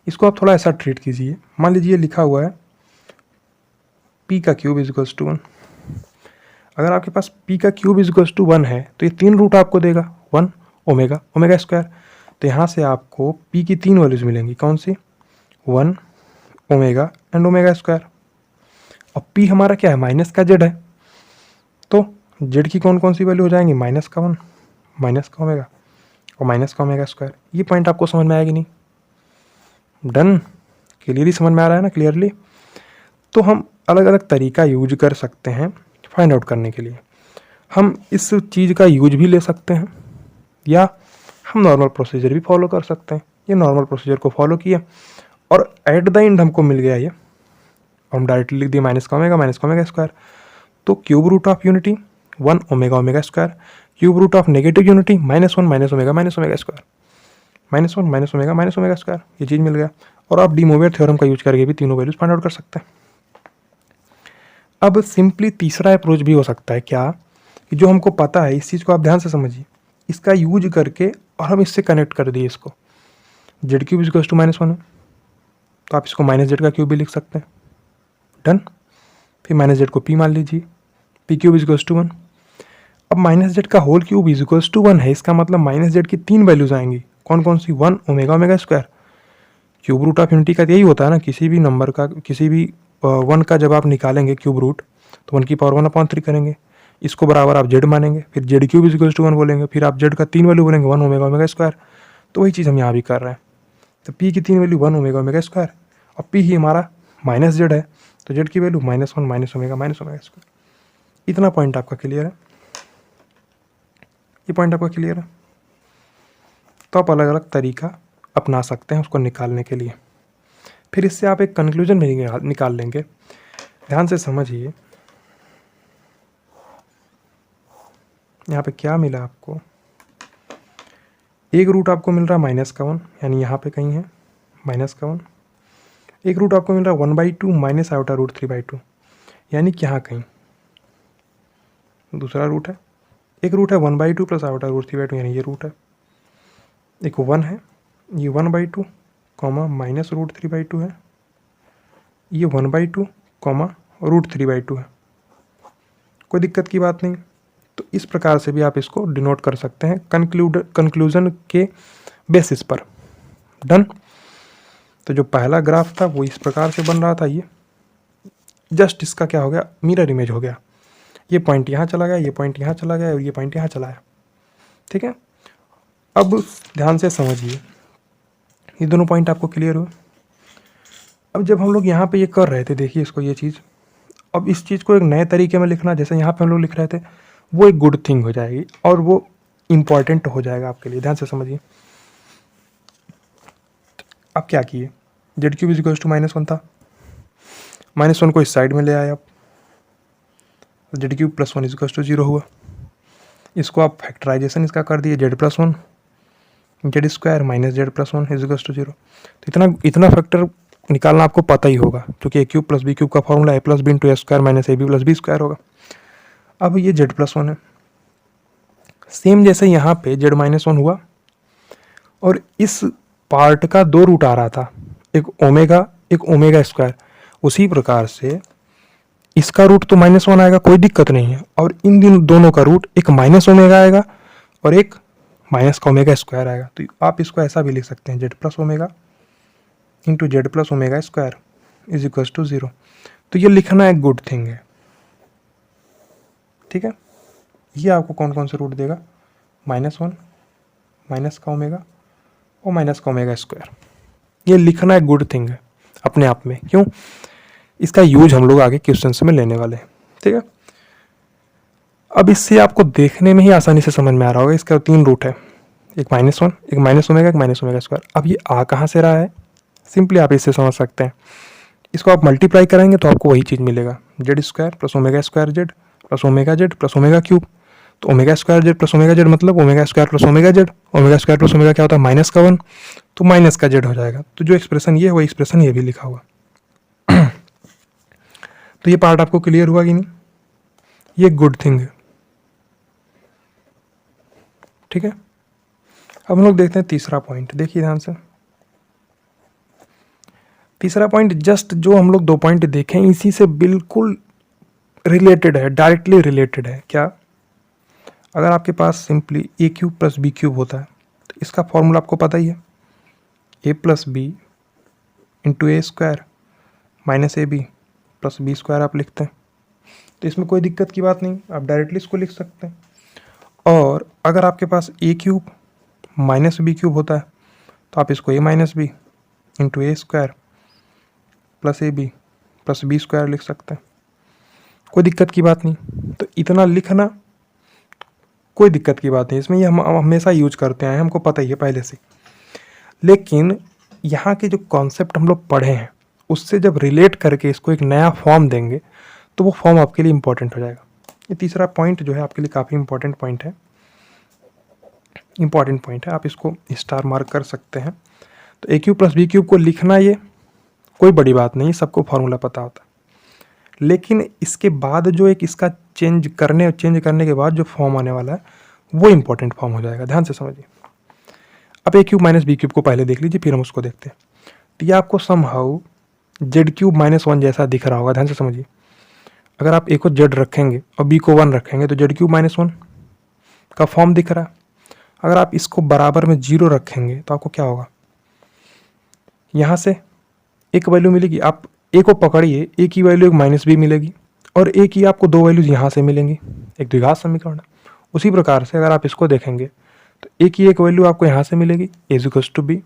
इसको आप थोड़ा ऐसा ट्रीट कीजिए। मान लीजिए लिखा हुआ है पी का क्यूब इज इक्वल्स टू 1। अगर आपके पास पी का क्यूब इज इक्वल्स टू 1 है तो ये 3 रूट आपको देगा, 1 ओमेगा ओमेगा स्क्वायर। तो यहाँ से आपको पी की 3 वैल्यूज मिलेंगी, कौन सी, 1 ओमेगा एंड ओमेगा स्क्वायर। और पी हमारा क्या है, माइनस का जेड है, तो जेड की कौन कौन सी वैल्यू हो जाएंगी, माइनस का 1, माइनस का ओमेगा और माइनस का ओमेगा स्क्वायर। ये पॉइंट आपको समझ में आएगी नहीं? डन, क्लियरली समझ में आ रहा है ना, क्लियरली। तो हम अलग अलग तरीका यूज कर सकते हैं फाइंड आउट करने के लिए। हम इस चीज़ का यूज भी ले सकते हैं या हम नॉर्मल प्रोसीजर भी फॉलो कर सकते हैं। ये नॉर्मल प्रोसीजर को फॉलो किया और एट द एंड हमको मिल गया ये, और हम डायरेक्टली लिख दिए माइनस का ओमेगा स्क्वायर। तो cube root of unity 1 omega omega square, cube root of negative unity -1 minus omega square, -1 minus omega square, ये चीज़ मिल गया। और आप डी मोवियर थ्योरम का यूज करके भी तीनों वैल्यूज फाइंड आउट कर सकते हैं। अब सिंपली तीसरा अप्रोच भी हो सकता है क्या, कि जो हमको पता है, इस चीज़ को आप ध्यान से समझिए, इसका यूज करके और हम इससे कनेक्ट कर दिए इसको, Z cube is equals to -1 है तो आप इसको माइनस जेड का क्यूब भी लिख सकते हैं। डन, फिर माइनस जेड को पी मान लीजिए, P cube is equals to 1। अब माइनस जेड का whole cube is equals to 1 है, इसका मतलब माइनस जेड की 3 वैल्यूज आएंगी, कौन कौन सी, 1 omega omega square. Cube root of unity का यही होता है ना, किसी भी नंबर का, किसी भी 1 का जब आप निकालेंगे क्यूब रूट तो 1 की पावर 1/3 करेंगे, इसको बराबर आप जेड मानेंगे, फिर Z cube is equals to 1 बोलेंगे, फिर आप जेड का 3 वैल्यू बोलेंगे, 1 ओमेगा ओमेगा स्क्वायर। तो वही चीज़ हम यहाँ भी कर रहे हैं। तो पी की 3 वैल्यू 1 ओमेगा ओमेगा स्क्वायर, और पी ही हमारा माइनस जेड है, तो जेड की वैल्यू -1 माइनस ओमेगा स्क्वायर। इतना पॉइंट आपका क्लियर है? ये पॉइंट आपका क्लियर है? तो आप अलग अलग तरीका अपना सकते हैं उसको निकालने के लिए। फिर इससे आप एक कंक्लूजन भी निकाल लेंगे। ध्यान से समझिए, यहाँ पे क्या मिला आपको, एक रूट आपको मिल रहा है -1, यानी यहाँ पे कहीं है -1। एक रूट आपको मिल रहा है 1/2 माइनस आउटा रूट 3/2, यानी कि यहाँ कहीं दूसरा रूट है। एक रूट है 1/2 प्लस आउटा रूट 3/2, यानी ये रूट है। एक 1 है, ये 1/2 कॉमा माइनस रूट 3/2 है, ये 1/2 कॉमा रूट 3/2 है। कोई दिक्कत की बात नहीं। तो इस प्रकार से भी आप इसको डिनोट कर सकते हैं कंक्लूजन के बेसिस पर। डन। तो जो पहला ग्राफ था वो इस प्रकार से बन रहा था, ये जस्ट इसका क्या हो गया, मिरर इमेज हो गया। ये पॉइंट यहाँ चला गया, ये पॉइंट यहाँ चला गया और ये पॉइंट यहाँ चला गया। ठीक है, अब ध्यान से समझिए, ये दोनों पॉइंट आपको क्लियर हुए। अब जब हम लोग यहाँ पे ये कर रहे थे, देखिए इसको, ये चीज़, अब इस चीज़ को एक नए तरीके में लिखना, जैसे यहाँ पे हम लोग लिख रहे थे, वो एक गुड थिंग हो जाएगी और वो इम्पॉर्टेंट हो जाएगा आपके लिए। ध्यान से समझिए, अब क्या किए, Z cube is equals to -1 था, -1 को इस साइड में ले आए आप, Z cube +1 is equals to 0 हुआ। इसको आप फैक्टराइजेशन इसका कर दिए, Z +1 Z square minus Z +1 is equals to 0। तो इतना फैक्टर निकालना आपको पता ही होगा, क्योंकि ए क्यूब प्लस बी क्यूब का formula a + b × a square minus ab + b square होगा। अब ये जेड +1 है, सेम जैसे यहाँ पे जेड -1 हुआ और इस पार्ट का 2 रूट आ रहा था, एक ओमेगा स्क्वायर। उसी प्रकार से इसका रूट तो -1 आएगा, कोई दिक्कत नहीं है, और इन दोनों का रूट एक -ओमेगा आएगा और एक माइनस का ओमेगा स्क्वायर आएगा। तो आप इसको ऐसा भी लिख सकते हैं, Z + omega × Z + omega square is equals to 0। तो ये लिखना एक गुड थिंग है। ठीक है, ये आपको कौन कौन से रूट देगा, -1 माइनस का ओमेगा और माइनस का ओमेगा स्क्वायर। ये लिखना एक गुड थिंग है अपने आप में। क्यों? इसका यूज हम लोग आगे क्वेश्चंस में लेने वाले हैं। ठीक है, अब इससे आपको देखने में ही आसानी से समझ में आ रहा होगा, इसका 3 रूट है, एक -1, एक -ओमेगा, एक -ओमेगा स्क्वायर। अब ये आ कहाँ से रहा है, सिंपली आप इससे समझ सकते हैं। इसको आप मल्टीप्लाई करेंगे तो आपको वही चीज़ मिलेगा, Z square plus omega square Z plus omega Z plus omega cube. तो omega square Z plus omega Z मतलब omega square plus omega Z, omega square plus omega क्या होता है माइनस का 1, तो माइनस का जेड हो जाएगा। तो जो एक्सप्रेशन ये है वही एक्सप्रेशन ये भी लिखा हुआ। तो ये पार्ट आपको क्लियर हुआ कि नहीं? ये गुड थिंग है, ठीक है। अब हम लोग देखते हैं तीसरा पॉइंट, देखिए ध्यान से। तीसरा पॉइंट जस्ट जो हम लोग 2 पॉइंट देखें इसी से बिल्कुल रिलेटेड है, डायरेक्टली रिलेटेड है। क्या? अगर आपके पास simply A cube plus B cube होता है तो इसका फॉर्मूला आपको पता ही है, A plus B into A square minus A B plus B square आप लिखते हैं। तो इसमें कोई दिक्कत की बात नहीं, आप डायरेक्टली इसको लिख सकते हैं। और अगर आपके पास A cube minus B cube होता है तो आप इसको A minus B into A square plus A B plus B square लिख सकते हैं, कोई दिक्कत की बात नहीं। तो इतना लिखना कोई दिक्कत की बात नहीं, इसमें ये हम हमेशा यूज करते हैं, हमको पता ही है पहले से। लेकिन यहाँ के जो कॉन्सेप्ट हम लोग पढ़े हैं उससे जब रिलेट करके इसको एक नया फॉर्म देंगे तो वो फॉर्म आपके लिए इंपॉर्टेंट हो जाएगा। ये तीसरा पॉइंट जो है आपके लिए काफ़ी इंपॉर्टेंट पॉइंट है, आप इसको स्टार मार्क कर सकते हैं। तो ए क्यूब प्लस बी क्यूब को लिखना ये कोई बड़ी बात नहीं, सबको फॉर्मूला पता होता है। लेकिन इसके बाद जो एक इसका चेंज करने के बाद जो फॉर्म आने वाला है वो इंपॉर्टेंट फॉर्म हो जाएगा, ध्यान से समझिए। अब ए क्यूब माइनस बी क्यूब को पहले देख लीजिए, फिर हम उसको देखते हैं। तो ये आपको समहाउ जेड क्यूब माइनस 1 जैसा दिख रहा होगा, ध्यान से समझिए। अगर आप ए को जेड रखेंगे और बी को 1 रखेंगे तो जेड क्यूब माइनस 1 का फॉर्म दिख रहा है। अगर आप इसको बराबर में 0 रखेंगे तो आपको क्या होगा, यहाँ से एक वैल्यू मिलेगी, आप ए को पकड़िए, ए की वैल्यू एक माइनस बी मिलेगी और ए की आपको 2 वैल्यूज यहाँ से मिलेंगी, एक द्विघात समीकरण है। उसी प्रकार से अगर आप इसको देखेंगे तो ए की एक वैल्यू आपको यहाँ से मिलेगी ए इज इक्वल्स टू बी,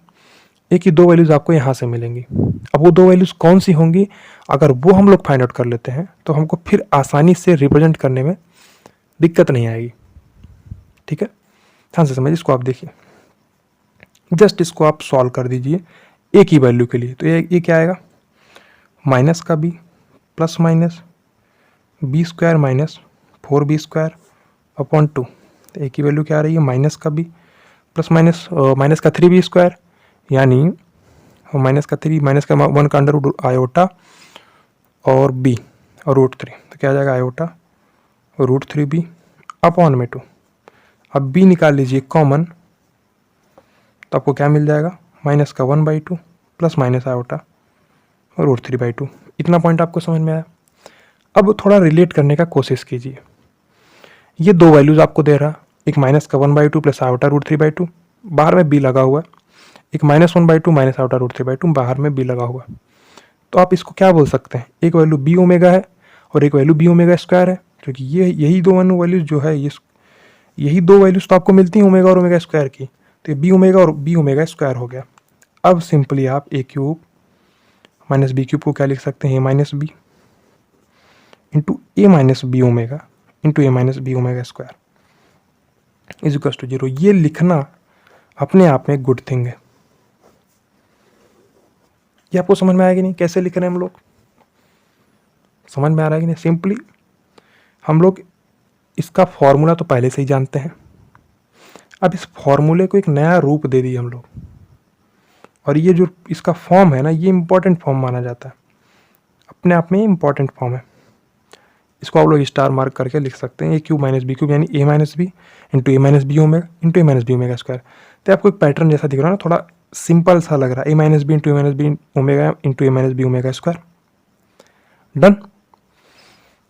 ए की 2 वैल्यूज आपको यहाँ से मिलेंगी। अब वो 2 वैल्यूज कौन सी होंगी, अगर वो हम लोग फाइंड आउट कर लेते हैं तो हमको फिर आसानी से रिप्रेजेंट करने में दिक्कत नहीं आएगी, ठीक है। ध्यान से समझिए, इसको आप देखिए, जस्ट इसको आप सॉल्व कर दीजिए ए की वैल्यू के लिए। तो ये क्या आएगा, माइनस का B plus minus B square minus 4b square upon 2। तो ए की वैल्यू क्या आ रही है, माइनस का बी प्लस माइनस का 3b स्क्वायर, यानी माइनस का 1 का अंडर रूट आयोटा और b और √3, तो क्या आ जाएगा आयोटा √3b अपॉन में 2। अब b निकाल लीजिए कॉमन, तो आपको क्या मिल जाएगा, माइनस का 1/2 प्लस माइनस आयोटा और √3/2। इतना पॉइंट आपको समझ में आया। अब थोड़ा रिलेट करने का कोशिश कीजिए, ये 2 वैल्यूज आपको दे रहा, एक माइनस का 1/2 प्लस आयोटा √3/2, बाहर में b लगा हुआ है, एक माइनस 1/2 माइनस आयोटा √3/2, बाहर में b लगा हुआ है। तो आप इसको क्या बोल सकते हैं, एक वैल्यू b ओमेगा है और एक वैल्यू b ओमेगा स्क्वायर है, क्योंकि यही 2 वैल्यूज जो है यही 2 वैल्यूज तो आपको मिलती हैं ओमेगा और ओमेगा स्क्वायर की, तो b ओमेगा और b ओमेगा स्क्वायर हो गया। अब सिंपली आप A cube minus B cube को क्या लिख सकते हैं, A minus B into A minus B omega into A minus B omega square is equal to 0। ये लिखना अपने आप में गुड थिंग है। ये आपको समझ में आएगी नहीं कैसे लिख रहे हैं हम लोग, समझ में आ रहा है कि नहीं। सिंपली हम लोग इसका फॉर्मूला तो पहले से ही जानते हैं, अब इस फॉर्मूले को एक नया रूप दे दिए हम लोग, और ये जो इसका फॉर्म है ना, ये इंपॉर्टेंट फॉर्म माना जाता है, अपने आप में इंपॉर्टेंट फॉर्म है। इसको आप लोग स्टार मार्क करके लिख सकते हैं, ए क्यूब माइनस बी क्यूब यानी ए minus B into A minus B omega into A minus B omega square. तो आपको एक पैटर्न जैसा दिख रहा है ना, थोड़ा सिंपल सा लग रहा है, A minus B into A minus B omega into A minus B omega square. Done.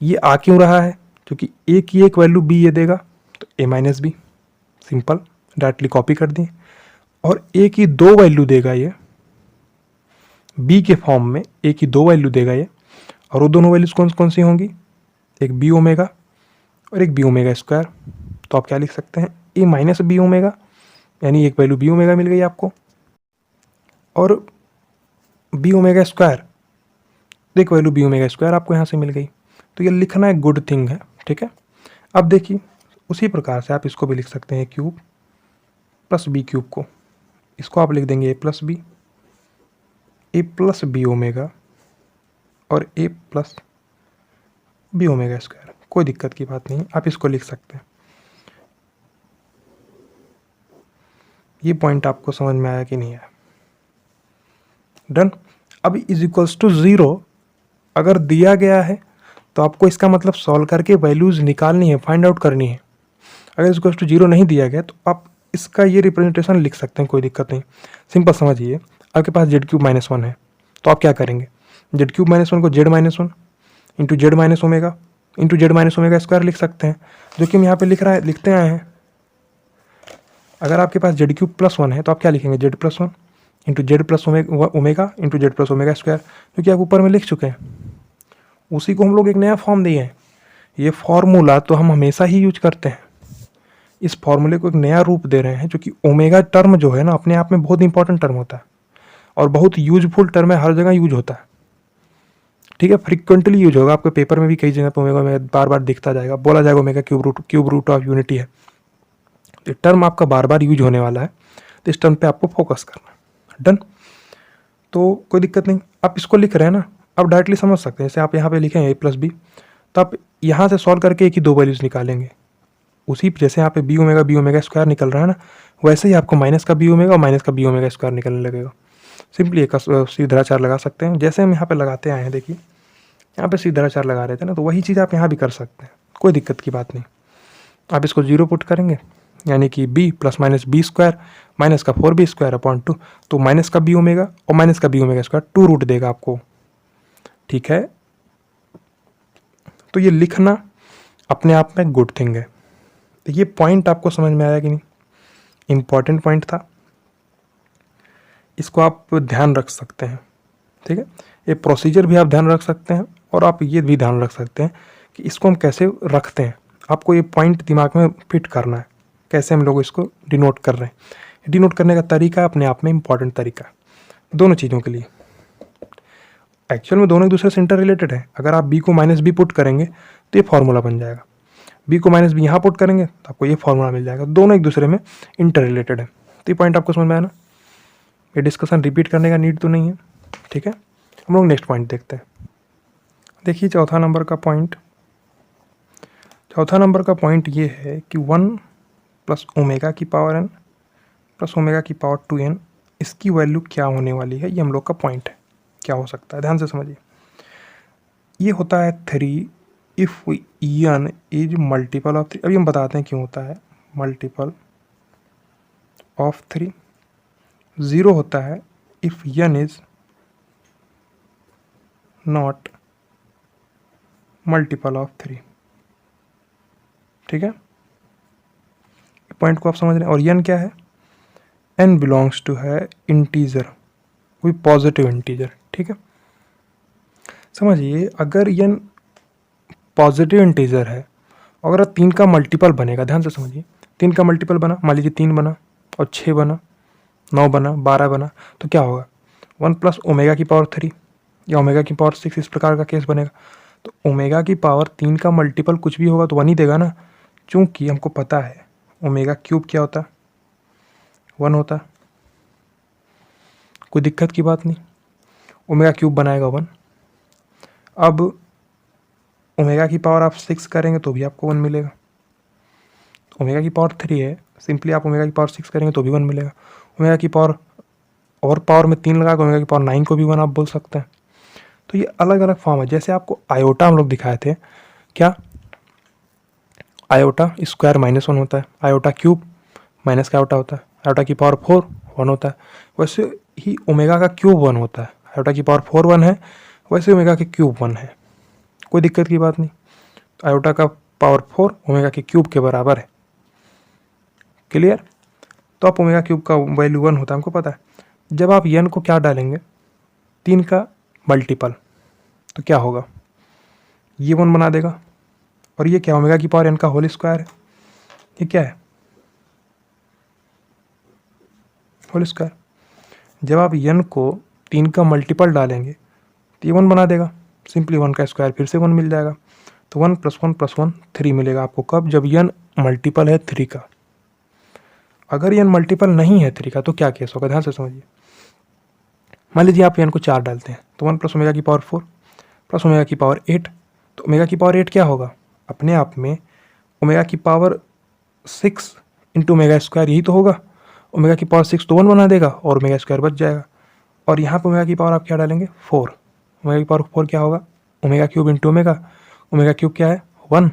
ये आ क्यों रहा है, क्योंकि ए की एक वैल्यू बी ये देगा, तो A minus B, simple directly copy कर दिए, और ए की 2 वैल्यू देगा ये बी के फॉर्म में, ए की 2 वैल्यू देगा ये, और वो दोनों वैल्यूज कौन कौन सी होंगी, एक बी ओमेगा और एक बी ओमेगा स्क्वायर। तो आप क्या लिख सकते हैं, ए माइनस बी ओमेगा, यानी एक वैल्यू बी ओमेगा मिल गई आपको, और बी ओमेगा स्क्वायर, एक वैल्यू बी ओमेगा स्क्वायर आपको यहाँ से मिल गई। तो ये लिखना एक गुड थिंग है, ठीक है। अब देखिए उसी प्रकार से आप इसको भी लिख सकते हैं, क्यूब प्लस बी क्यूब को, इसको आप लिख देंगे ए प्लस बी ओमेगा और a plus B omega square. कोई दिक्कत की बात नहीं, आप इसको लिख सकते हैं। ये पॉइंट आपको समझ में आया कि नहीं आया? डन। अब इज इक्वल्स टू 0 अगर दिया गया है तो आपको इसका मतलब सॉल्व करके वैल्यूज निकालनी है, फाइंड आउट करनी है। अगर इक्वल्स टू 0 नहीं दिया गया तो आप इसका ये रिप्रेजेंटेशन लिख सकते हैं, कोई दिक्कत नहीं। सिंपल समझिए, आपके पास z³ - 1 है तो आप क्या करेंगे, z³ - 1 को z-1 इंटू z-ओमेगा स्क्वायर लिख सकते हैं, जो कि हम यहाँ पे लिखते आए हैं। अगर आपके पास z³ + 1 है तो आप क्या लिखेंगे, z+1 इंटू z+ओमेगा इंटू z+ओमेगा स्क्वायर, जो कि आप ऊपर में लिख चुके हैं। उसी को हम लोग एक नया फॉर्म दिए हैं। ये फॉर्मूला तो हम हमेशा ही यूज करते हैं, इस फॉर्मूले को एक नया रूप दे रहे हैं, जो कि ओमेगा टर्म जो है ना अपने आप में बहुत इंपॉर्टेंट टर्म होता है और बहुत यूजफुल टर्म है, हर जगह यूज होता है। ठीक है, फ्रिक्वेंटली यूज होगा, आपके पेपर में भी कई जगह पर ओमेगा में बार बार दिखता जाएगा, बोला जाएगा omega cube root of unity है। ये टर्म आपका बार बार यूज होने वाला है, तो इस टर्म पे आपको फोकस करना है। डन। तो कोई दिक्कत नहीं, आप इसको लिख रहे हैं ना, आप डायरेक्टली समझ सकते हैं। जैसे आप यहाँ पे लिखें a + b, तो आप यहाँ से सॉल्व करके एक ही दो वैल्यूज निकालेंगे। उसी जैसे यहाँ पे बी ओमेगा स्क्वायर निकल रहा है ना, वैसे ही आपको माइनस का बी ओमेगा और माइनस का बी ओमेगा स्क्वायर निकलने लगेगा। सिंपली एक सीधाचार लगा सकते हैं, जैसे हम यहाँ पे लगाते आए हैं। देखिए यहाँ पे सीधाचार लगा रहे थे ना, तो वही चीज़ आप यहाँ भी कर सकते हैं, कोई दिक्कत की बात नहीं। आप इसको 0 पुट करेंगे, यानी कि b ± b² माइनस का 4b² / 2, तो माइनस का बी ओमेगा और माइनस का बी ओमेगा स्क्वायर 2 रूट देगा आपको। ठीक है, तो ये लिखना अपने आप में गुड थिंग है। तो ये पॉइंट आपको समझ में आया कि नहीं? इंपॉर्टेंट पॉइंट था, इसको आप ध्यान रख सकते हैं। ठीक है, ये प्रोसीजर भी आप ध्यान रख सकते हैं और आप ये भी ध्यान रख सकते हैं कि इसको हम कैसे रखते हैं। आपको ये पॉइंट दिमाग में फिट करना है, कैसे हम लोग इसको डिनोट कर रहे हैं। डिनोट करने का तरीका अपने आप में इंपॉर्टेंट तरीका है दोनों चीज़ों के लिए। एक्चुअल में दोनों एक दूसरे से इंटर रिलेटेड है। अगर आप b को -b पुट करेंगे तो ये फॉर्मूला बन जाएगा, b को -b यहाँ पुट करेंगे तो आपको ये फॉर्मूला मिल जाएगा। दोनों एक दूसरे में इंटर रिलेटेड है। तो ये पॉइंट आपको समझ में आया ना? ये डिस्कशन रिपीट करने का नीड तो नहीं है। ठीक है, हम लोग नेक्स्ट पॉइंट देखते हैं। देखिए चौथा नंबर का पॉइंट ये है कि 1 + ω⁴n + ω⁴2n इसकी वैल्यू क्या होने वाली है, ये हम लोग का पॉइंट है। क्या हो सकता है, ध्यान से समझिए। ये होता है 3 if n is multiple of 3। अभी हम बताते हैं क्यों होता है मल्टीपल ऑफ 3। 0 होता है if n is not multiple of 3। ठीक है, पॉइंट को आप समझ रहे हैं। और n क्या है, n बिलोंग्स टू है इंटीजर, कोई पॉजिटिव इंटीजर। ठीक है, समझिए अगर n पॉजिटिव इंटीजर है, अगर 3 का मल्टीपल बनेगा, ध्यान से समझिए, 3 का मल्टीपल बना, मान लीजिए 3 बना और 6 बना, 9 बना, 12 बना, तो क्या होगा 1 + ω⁴3 या ω⁴6 इस प्रकार का केस बनेगा। तो ω⁴3 का मल्टीपल कुछ भी होगा तो 1 ही देगा ना, क्योंकि हमको पता है ω³ क्या होता है, 1 होता है। कोई दिक्कत की बात नहीं, ω³ बनाएगा 1। अब ω⁴ आप 6 करेंगे तो भी आपको 1 मिलेगा। ω⁴3 है, सिंपली आप ω⁴6 करेंगे तो भी 1 मिलेगा। ω⁴ और पावर में 3 लगा के ω⁴9 को भी 1 आप बोल सकते हैं। तो ये अलग अलग फॉर्म है। जैसे आपको आयोटा हम लोग दिखाए थे, क्या आयोटा स्क्वायर -1 होता है, आयोटा³ माइनस का आयोटा होता है, आयोटा⁴ 1 होता है। वैसे ही ω⁴ 1 होता है, आयोटा⁴ 1 है, वैसे ω⁴ 1 है। कोई दिक्कत की बात नहीं, आयोटा⁴ ω⁴ के बराबर है। क्लियर? तो आप ω³ का वैल्यू 1 होता है, हमको पता है। जब आप n को क्या डालेंगे, 3 का मल्टीपल, तो क्या होगा, ये 1 बना देगा। और ये क्या, ω⁴n का होल स्क्वायर है। ये क्या है, होल स्क्वायर। जब आप n को 3 का मल्टीपल डालेंगे तो ये 1 बना देगा। सिंपली 1 का स्क्वायर फिर से 1 मिल जाएगा। तो 1 + 1 + 1 3 मिलेगा आपको। कब, जब n मल्टीपल है 3 का। अगर n मल्टीपल नहीं है 3 का तो क्या केस होगा, ध्यान से समझिए। मान लीजिए आप n को 4 डालते हैं तो 1 + ω⁴ प्लस ओमेगा की पावर 8। तो ओमेगा की पावर 8 क्या होगा अपने आप में, ओमेगा की पावर 6 इंटू ओमेगा स्क्वायर, यही तो होगा। ओमेगा की पावर 6 तो 1 बना देगा और ओमेगा स्क्वायर बच जाएगा। और यहाँ पर ओमेगा की पावर आप क्या डालेंगे 4। ओमेगा की पावर 4 क्या होगा omega cube into omega, omega cube क्या है 1,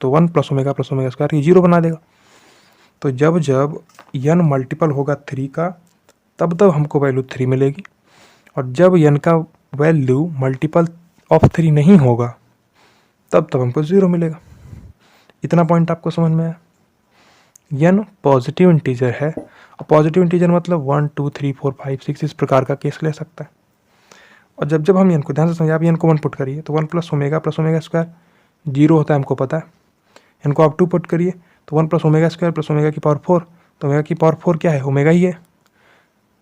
तो 1 प्लस ओमेगा स्क्वायर ये 0 बना देगा। तो जब जब n मल्टीपल होगा 3 का तब तब हमको वैल्यू 3 मिलेगी, और जब n का वैल्यू मल्टीपल ऑफ 3 नहीं होगा तब तब हमको 0 मिलेगा। इतना पॉइंट आपको समझ में आया। n पॉजिटिव इंटीजर है, और पॉजिटिव इंटीजर मतलब 1 2 3 4 5 6 इस प्रकार का केस ले सकता है। और जब जब हम n को ध्यान से समझिए, आप n को 1 पुट करिए तो 1 प्लस ओमेगा स्क्वायर 0 होता है, हमको पता है। n को आप 2 पुट करिए तो 1 plus omega square plus omega की पावर 4, तो ओमेगा की पावर 4 क्या है ओमेगा ही है।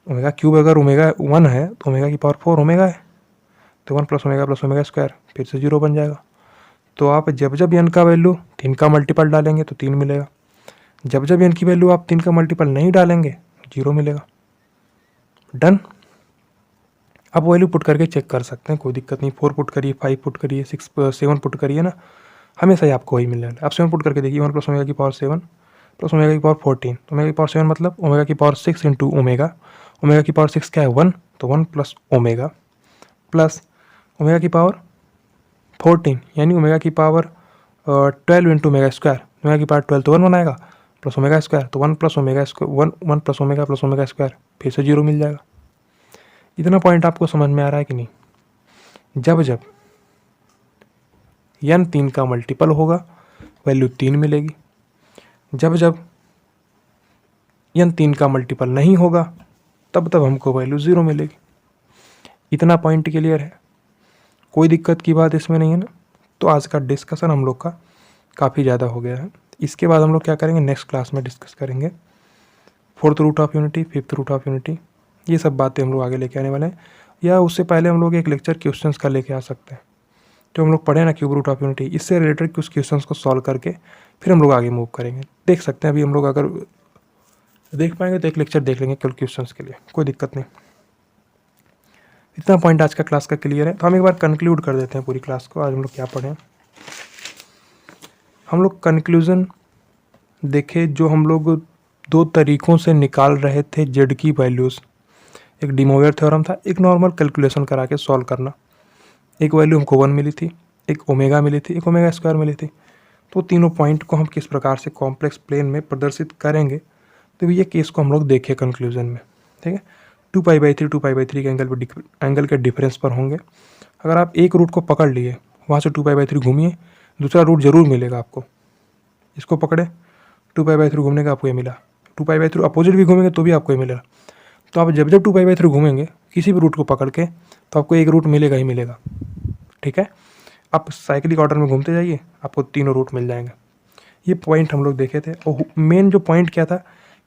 ओमेगा क्यूब अगर ओमेगा 1 है तो ओमेगा की पावर 4 ओमेगा है, तो 1 प्लस ओमेगा स्क्वायर फिर से 0 बन जाएगा। तो आप जब जब n का वैल्यू 3 का मल्टीपल डालेंगे तो 3 मिलेगा, जब जब n की वैल्यू आप 3 का मल्टीपल नहीं डालेंगे 0 मिलेगा। डन। आप वैल्यू पुट करके चेक कर सकते हैं, कोई दिक्कत नहीं। 4 पुट करिए, 5 पुट करिए, 7 पुट करिए ना, हमेशा ही आपको वही मिलेगा। आप 7 पुट करके देखिए, 1 प्लस ओमेगा की पावर 7 प्लस ओमेगा की पावर 14, तो ओमेगा की पावर 7 मतलब ओमेगा की पावर 6 इंटू ओमेगा, ओमेगा की पावर 6 क्या है 1, तो 1 प्लस ओमेगा प्लस ओमेगा की पावर 14 यानी ओमेगा की power 12 into omega square, omega की पावर 12 तो 1 बनाएगा प्लस ओमेगा स्क्वायर, तो 1 plus omega square 1 plus omega square फिर से 0 मिल जाएगा। इतना पॉइंट आपको समझ में आ रहा है कि नहीं। जब जब n 3 का मल्टीपल होगा वैल्यू 3 मिलेगी, जब जब n 3 का मल्टीपल नहीं होगा तब तब हमको वैल्यू 0 मिलेगी। इतना पॉइंट क्लियर है, कोई दिक्कत की बात इसमें नहीं है ना। तो आज का डिस्कशन हम लोग का काफ़ी ज़्यादा हो गया है। इसके बाद हम लोग क्या करेंगे नेक्स्ट क्लास में डिस्कस करेंगे 4th root of unity, 5th root of unity, ये सब बातें हम लोग आगे लेके आने वाले हैं। या उससे पहले हम लोग एक लेक्चर क्वेश्चंस का लेके आ सकते हैं, जो हम लोग पढ़े ना क्यूब रूट ऑफ यूनिटी, इससे रिलेटेड कुछ क्वेश्चंस को सॉल्व करके फिर हम लोग आगे मूव करेंगे। देख सकते हैं अभी हम लोग अगर देख पाएंगे तो एक लेक्चर देख लेंगे केवल क्वेश्चंस के लिए, कोई दिक्कत नहीं। इतना पॉइंट आज का क्लास का क्लियर है, तो हम एक बार कंक्लूड कर देते हैं पूरी क्लास को। आज हम लोग क्या पढ़े, हम लोग कंक्लूजन देखे, जो हम लोग 2 तरीक़ों से निकाल रहे थे जेड की वैल्यूज़। एक डी मोवियर थ्योरम था, एक नॉर्मल कैलकुलेशन करा के सॉल्व करना। एक वैल्यू हमको 1 मिली थी, एक ओमेगा मिली थी, एक ओमेगा स्क्वायर मिली थी। तो तीनों पॉइंट को हम किस प्रकार से कॉम्प्लेक्स प्लेन में प्रदर्शित करेंगे, तो ये केस को हम लोग देखे कंक्लूजन में। ठीक है, 2π/3 के एंगल के डिफरेंस पर होंगे। अगर आप एक रूट को पकड़ लिए, वहाँ से 2π/3 घूमिए, दूसरा रूट जरूर मिलेगा आपको। इसको पकड़े 2π/3 घूमने का आपको ये मिला, 2π/3 अपोजिट भी घूमेंगे तो भी आपको ये मिलेगा। तो आप जब जब 2π/3 घूमेंगे किसी भी रूट को पकड़ के, तो आपको एक रूट मिलेगा ही मिलेगा। ठीक है, आप साइक्लिक ऑर्डर में घूमते जाइए, आपको तीनों रूट मिल जाएंगे। ये पॉइंट हम लोग देखे थे। और मेन जो पॉइंट क्या था,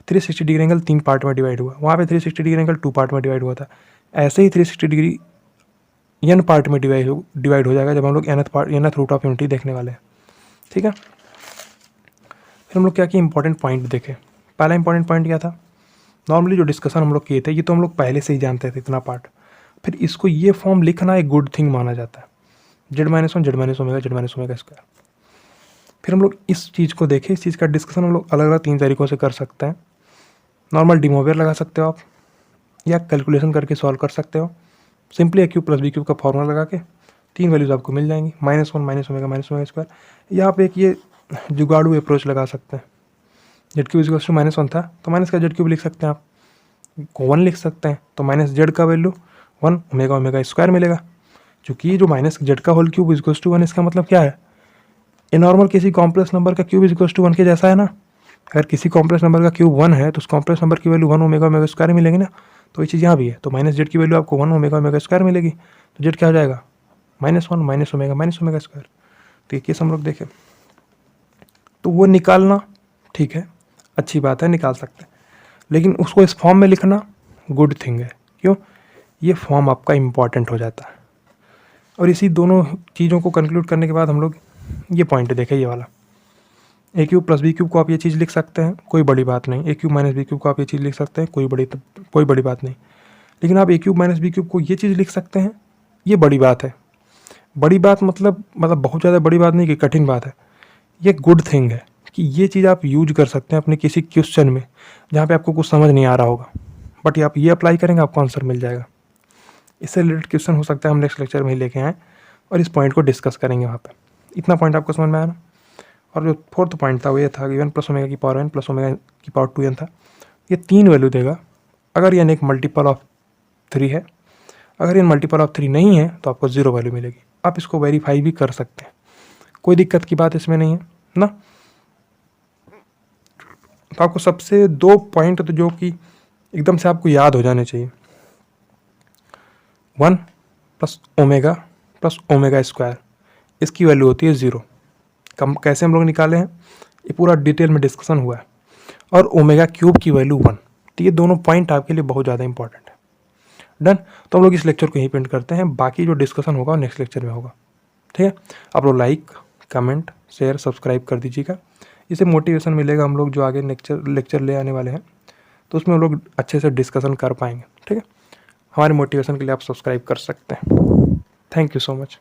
360 डिग्री एंगल 3 पार्ट में डिवाइड हुआ, वहाँ पे 360 डिग्री एंगल 2 पार्ट में डिवाइड हुआ था। ऐसे ही 360 डिग्री n पार्ट में डिवाइड हो जाएगा जब हम लोग nth रूट ऑफ यूनिटी देखने वाले हैं। ठीक है, फिर हम लोग क्या किए, इंपॉर्टेंट पॉइंट देखे। पहला इंपॉर्टेंट पॉइंट क्या था, नॉर्मली जो डिस्कशन हम लोग किए थे ये तो हम लोग पहले से ही जानते थे इतना पार्ट। फिर इसको ये फॉर्म लिखना एक गुड थिंग माना जाता है, z-1 z-ओमेगा स्क्वायर। फिर हम लोग इस चीज़ को देखें, इस चीज़ का डिस्कशन हम लोग अलग अलग 3 तरीक़ों से कर सकते हैं। नॉर्मल डी मोवियर लगा सकते हो आप, या कैलकुलेशन करके सॉल्व कर सकते हो। सिंपली a³ + b³ का फॉर्मूला लगा के 3 वैल्यूज़ आपको मिल जाएंगी, -1 -ओमेगा स्क्वायर। या आप एक ये जुगाड़ू अप्रोच लगा सकते हैं, z³ -1 था तो माइनस का z³ लिख सकते हैं, आप 1 लिख सकते हैं तो माइनस जेड का वैल्यू 1 ओमेगा स्क्वायर मिलेगा। चूँकि जो माइनस जेड का होल क्यूब इक्वल्स टू 1, इसका मतलब क्या है, ये नॉर्मल किसी कॉम्प्लेक्स नंबर का क्यूब इक्वल्स टू 1 के जैसा है ना। अगर किसी कॉम्प्लेक्स नंबर का क्यूब 1 है तो उस कॉम्प्लेक्स नंबर की वैल्यू 1 ओमेगा स्क्वायर मिलेगी ना। तो ये चीज़ यहाँ भी है, तो माइनस जेड की वैल्यू आपको 1 ओमेगा स्क्वायर मिलेगी, तो जेड क्या हो जाएगा -1 ओमेगा स्क्वायर। तो ये केस हम लोग देखें, तो वो निकालना ठीक है, अच्छी बात है, निकाल सकते हैं, लेकिन उसको इस फॉर्म में लिखना गुड थिंग है। क्यों, ये फॉर्म आपका इम्पॉर्टेंट हो जाता है। और इसी दोनों चीज़ों को कंक्लूड करने के बाद हम लोग ये पॉइंट देखें, ये वाला a³ + b³ को आप ये चीज़ लिख सकते हैं, कोई बड़ी बात नहीं। a³ - b³ को आप ये चीज़ लिख सकते हैं, कोई बड़ी बात नहीं। लेकिन आप a³ - b³ को ये चीज़ लिख सकते हैं, ये बड़ी बात है। बड़ी बात मतलब बहुत ज़्यादा बड़ी बात नहीं कि कठिन बात है, ये गुड थिंग है कि ये चीज़ आप यूज कर सकते हैं अपने किसी क्वेश्चन में जहाँ पे आपको कुछ समझ नहीं आ रहा होगा, बट आप ये अप्लाई करेंगे आपको आंसर मिल जाएगा। इससे रिलेटेड क्वेश्चन हो सकता है हम नेक्स्ट लेक्चर में ही लेके आएँ और इस पॉइंट को डिस्कस करेंगे वहाँ पे। इतना पॉइंट आपको समझ में आया ना। और जो फोर्थ पॉइंट था वो ये था कि 1 + ओमेगा की पावर n + ओमेगा की पावर 2n था। ये 3 वैल्यू देगा अगर ये एक मल्टीपल ऑफ 3 है। अगर ये मल्टीपल ऑफ 3 नहीं है तो आपको 0 वैल्यू मिलेगी। आप इसको वेरीफाई भी कर सकते हैं, कोई दिक्कत की बात इसमें नहीं है ना। तो आपको सबसे 2 पॉइंट तो जो कि एकदम से आपको याद हो जाने चाहिए, 1 + ओमेगा + ओमेगा स्क्वायर, इसकी वैल्यू होती है 0। कैसे हम लोग निकाले हैं ये पूरा डिटेल में डिस्कशन हुआ है। और ओमेगा क्यूब की वैल्यू 1। तो ये दोनों पॉइंट आपके लिए बहुत ज़्यादा इंपॉर्टेंट है। डन। तो हम लोग इस लेक्चर को यहीं पेंट करते हैं, बाकी जो डिस्कशन होगा नेक्स्ट लेक्चर में होगा। ठीक है, आप लोग लाइक, कमेंट, शेयर, सब्सक्राइब कर दीजिएगा। इससे मोटिवेशन मिलेगा, हम लोग जो आगे लेक्चर ले आने वाले हैं तो उसमें हम लोग अच्छे से डिस्कशन कर पाएंगे। ठीक है, हमारे मोटिवेशन के लिए आप सब्सक्राइब कर सकते हैं। Thank you so much.